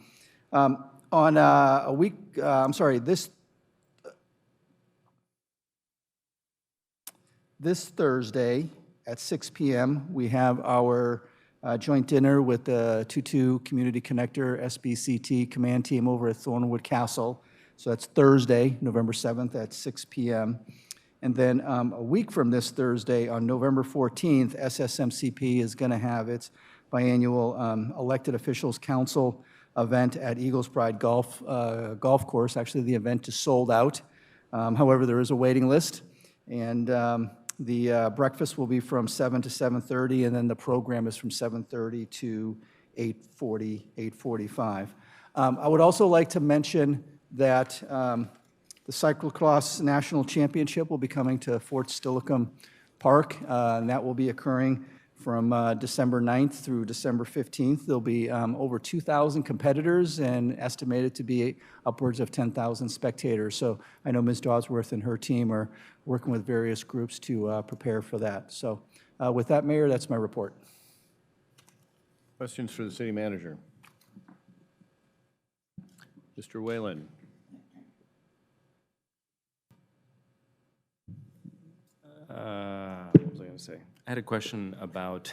On a week, This Thursday at 6 p.m., we have our joint dinner with the Tutu Community Connector SBCT command team over at Thornwood Castle. So that's Thursday, November 7th at 6 p.m. And then a week from this Thursday, on November 14th, SSMCP is going to have its biannual Elected Officials Council event at Eagles Pride Golf Course. Actually, the event is sold out. However, there is a waiting list. And the breakfast will be from 7 to 7:30, and then the program is from 7:30 to 8:45. I would also like to mention that the Cyclocross National Championship will be coming to Fort Steilacoom Park, and that will be occurring from December 9th through December 15th. There'll be over 2,000 competitors and estimated to be upwards of 10,000 spectators. So I know Ms. Dawsworth and her team are working with various groups to prepare for that. So with that, Mayor, that's my report. Questions for the city manager? Mr. Whalen. What was I going to say? I had a question about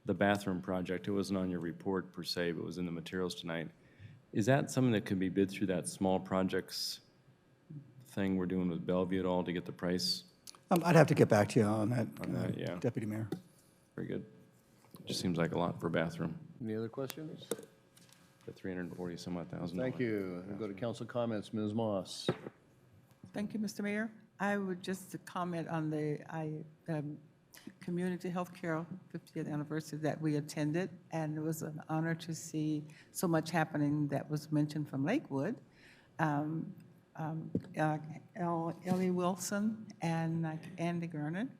the bathroom project. It wasn't on your report per se, but it was in the materials tonight. Is that something that could be bid through that small projects thing we're doing with Bellevue at all to get the price? I'd have to get back to you on that, Yeah. Deputy Mayor. Very good. Just seems like a lot for a bathroom. Any other questions? The 340 some odd thousand. Thank you. We'll go to council comments. Ms. Moss. Thank you, Mr. Mayor. I would just comment on the Community Healthcare 50th anniversary that we attended, and it was an honor to see so much happening that was mentioned from Lakewood. Ellie Wilson and Andy Gernon,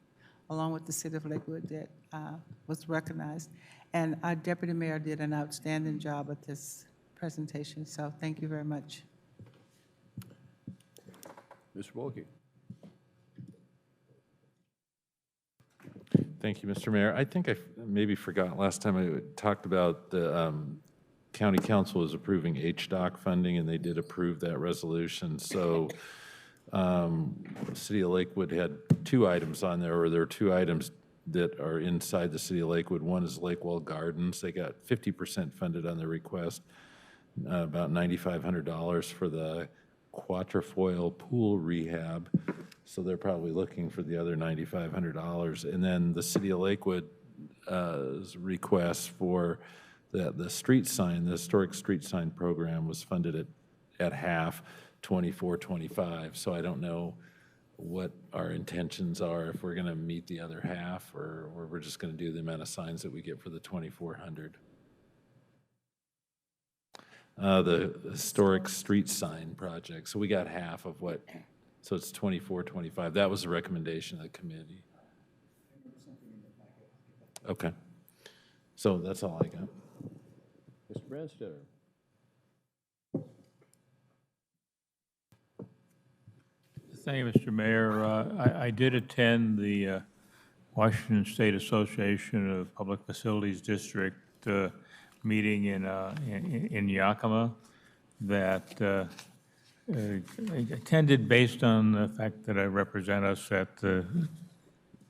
along with the city of Lakewood, that was recognized. And our deputy mayor did an outstanding job at this presentation, so thank you very much. Mr. Wolke. Thank you, Mr. Mayor. I think I maybe forgot last time I talked about the county council is approving HDOC funding, and they did approve that resolution. So the city of Lakewood had two items on there, or there are two items that are inside the city of Lakewood. One is Lakewell Gardens. They got 50% funded on their request, about $9,500 for the quatrefoil pool rehab. So they're probably looking for the other $9,500. And then the city of Lakewood's request for the street sign, the historic street sign program was funded at half, 24-25. So I don't know what our intentions are, if we're going to meet the other half, or we're just going to do the amount of signs that we get for the 2,400. The historic street sign project. So we got half of what, so it's 24-25. That was the recommendation of the committee. Okay. So that's all I got. Mr. Branstetter. Thank you, Mr. Mayor. I did attend the Washington State Association of Public Facilities District meeting in Yakima that I attended based on the fact that I represent us at the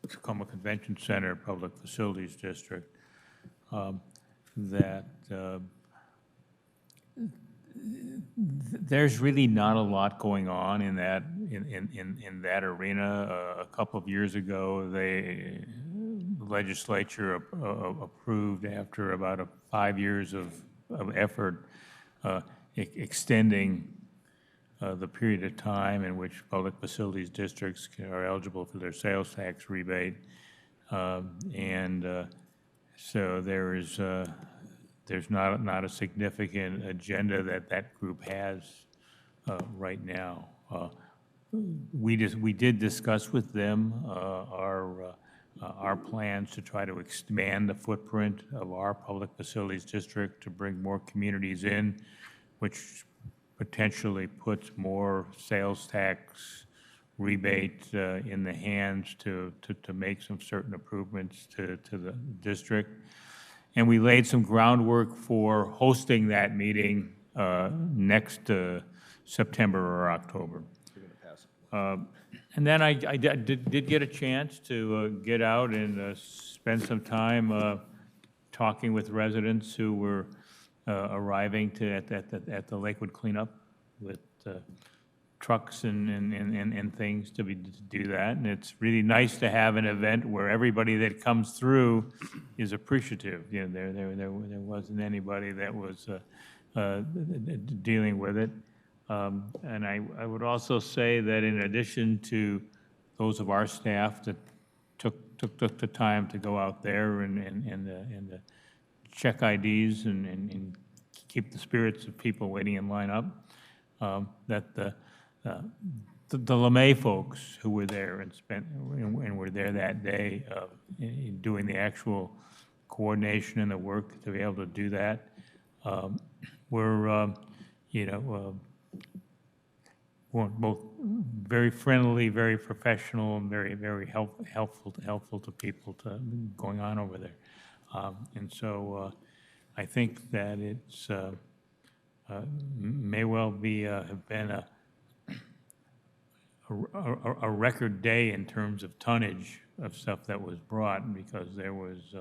Tacoma Convention Center Public Facilities District. There's really not a lot going on in that in that arena. A couple of years ago, the legislature approved, after about 5 years of effort, extending the period of time in which public facilities districts are eligible for their sales tax rebate, so there's not a significant agenda that group has right now. We did discuss with them our plans to try to expand the footprint of our public facilities district to bring more communities in, which potentially puts more sales tax rebate in the hands to make some certain improvements to the district. And we laid some groundwork for hosting that meeting next September or October. And then I did get a chance to get out and spend some time talking with residents who were arriving at the Lakewood cleanup with trucks and things to do that. And it's really nice to have an event where everybody that comes through is appreciative. You know, there wasn't anybody that was dealing with it. And I would also say that in addition to those of our staff that took the time to go out there and check IDs and keep the spirits of people waiting in line up, that the LeMay folks who were there and were there that day doing the actual coordination and the work to be able to do that, were both very friendly, very professional, and very helpful to people going on over there. And so I think that it's may well be have been a a record day in terms of tonnage of stuff that was brought, because there was,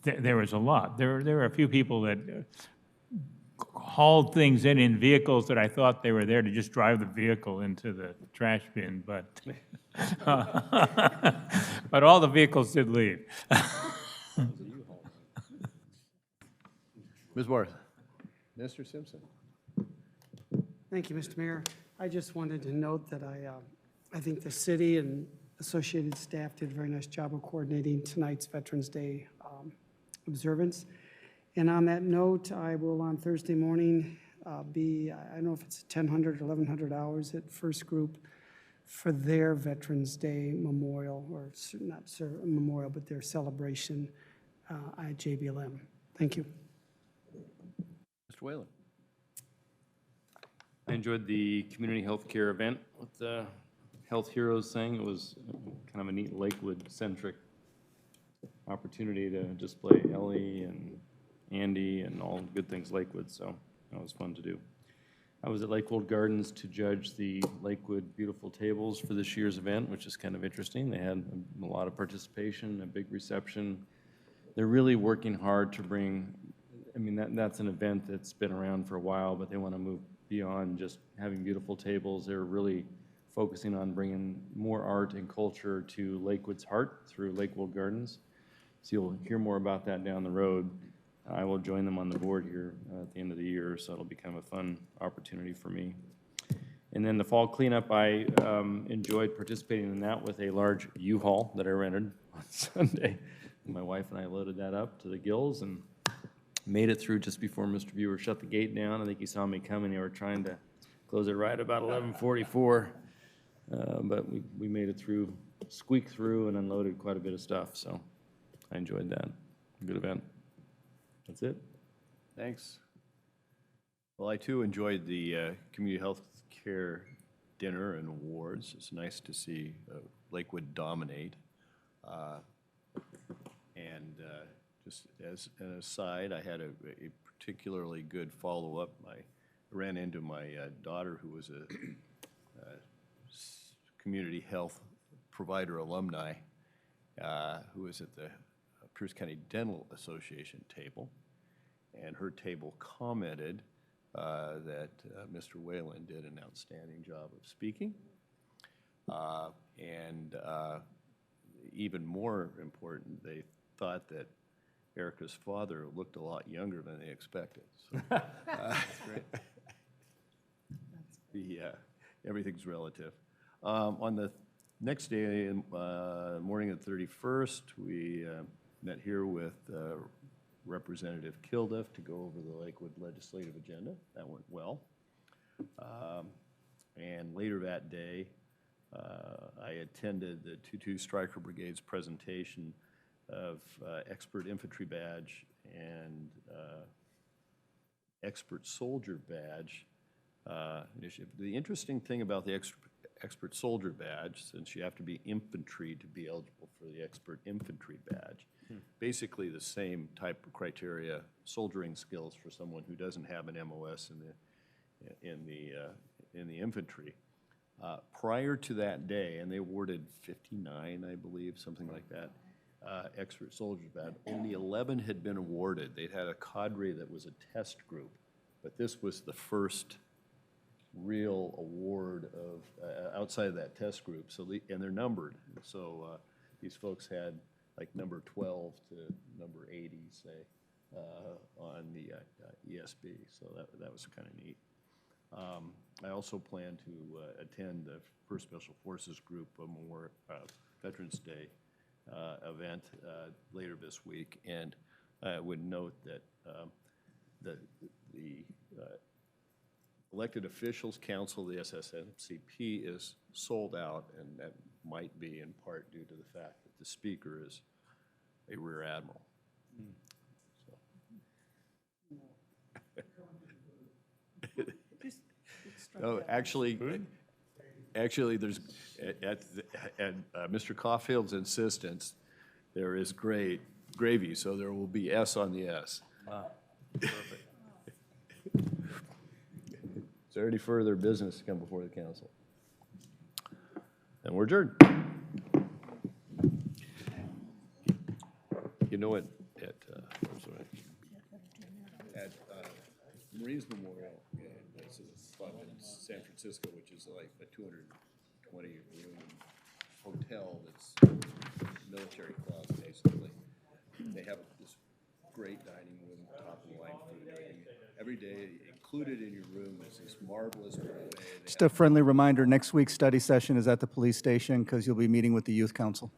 there was a lot. There were a few people that hauled things in vehicles that I thought they were there to just drive the vehicle into the trash bin, but but all the vehicles did leave. Ms. Barth. Mr. Simpson. Thank you, Mr. Mayor. I just wanted to note that I think the city and associated staff did a very nice job of coordinating tonight's Veterans Day observance. And on that note, I will on Thursday morning be, I don't know if it's 1,000 or 1,100 hours at First Group for their Veterans Day memorial, or not memorial, but their celebration at JBLM. Thank you. Mr. Whalen. I enjoyed the community healthcare event with the Health Heroes thing. It was kind of a neat Lakewood-centric opportunity to display Ellie and Andy and all the good things Lakewood, so that was fun to do. I was at Lakewood Gardens to judge the Lakewood Beautiful Tables for this year's event, which is kind of interesting. They had a lot of participation, a big reception. They're really working hard to bring, I mean, that's an event that's been around for a while, but they want to move beyond just having beautiful tables. They're really focusing on bringing more art and culture to Lakewood's heart through Lakewood Gardens. So you'll hear more about that down the road. I will join them on the board here at the end of the year, so it'll be kind of a fun opportunity for me. And then the fall cleanup, I enjoyed participating in that with a large U-Haul that I rented on Sunday. My wife and I loaded that up to the gills and made it through just before Mr. Buer shut the gate down. I think he saw me coming. They were trying to close it right about 11:44, but we made it through, squeaked through, and unloaded quite a bit of stuff. So I enjoyed that. Good event. That's it. Thanks. Well, I too enjoyed the community health care dinner and awards. It's nice to see Lakewood dominate. Just as an aside, I had a particularly good follow-up. I ran into my daughter, who was a community health provider alumni, who was at the Pierce County Dental Association table, and her table commented that Mr. Whalen did an outstanding job of speaking, and even more important, they thought that Erica's father looked a lot younger than they expected. So, that's great. Everything's relative. On the next day, morning of the 31st, we met here with Representative Kilduff to go over the Lakewood legislative agenda. That went well. And later that day, I attended the 22 Stryker Brigade's presentation of Expert Infantry Badge and Expert Soldier Badge initiative. The interesting thing about the Expert Soldier Badge, since you have to be infantry to be eligible for the Expert Infantry Badge, basically the same type of criteria, soldiering skills for someone who doesn't have an MOS in the infantry. Prior to that day, and they awarded 59, I believe, something like that, Expert Soldier Badge. Only 11 had been awarded. They'd had a cadre that was a test group, but this was the first real award of outside of that test group. So and they're numbered. So these folks had like number 12 to number 80, say, on the ESB. So that was kind of neat. I also plan to attend the First Special Forces Group Veterans Day event later this week, and I would note that the Elected Officials Council, the SSMCP, is sold out, and that might be in part due to the fact that the speaker is a Rear Admiral. Oh, actually, there's at Mr. Caulfield's insistence, there is gravy, so there will be S on the S. Wow. Perfect. Is there any further business to come before the council? And we're adjourned. You know what, at Marines Memorial, there's a club in San Francisco, which is like a 220-room hotel that's military club, basically. They have this great dining room, top of the line food. Every day, included in your room is this marvelous buffet. Just a friendly reminder, next week's study session is at the police station because you'll be meeting with the youth council.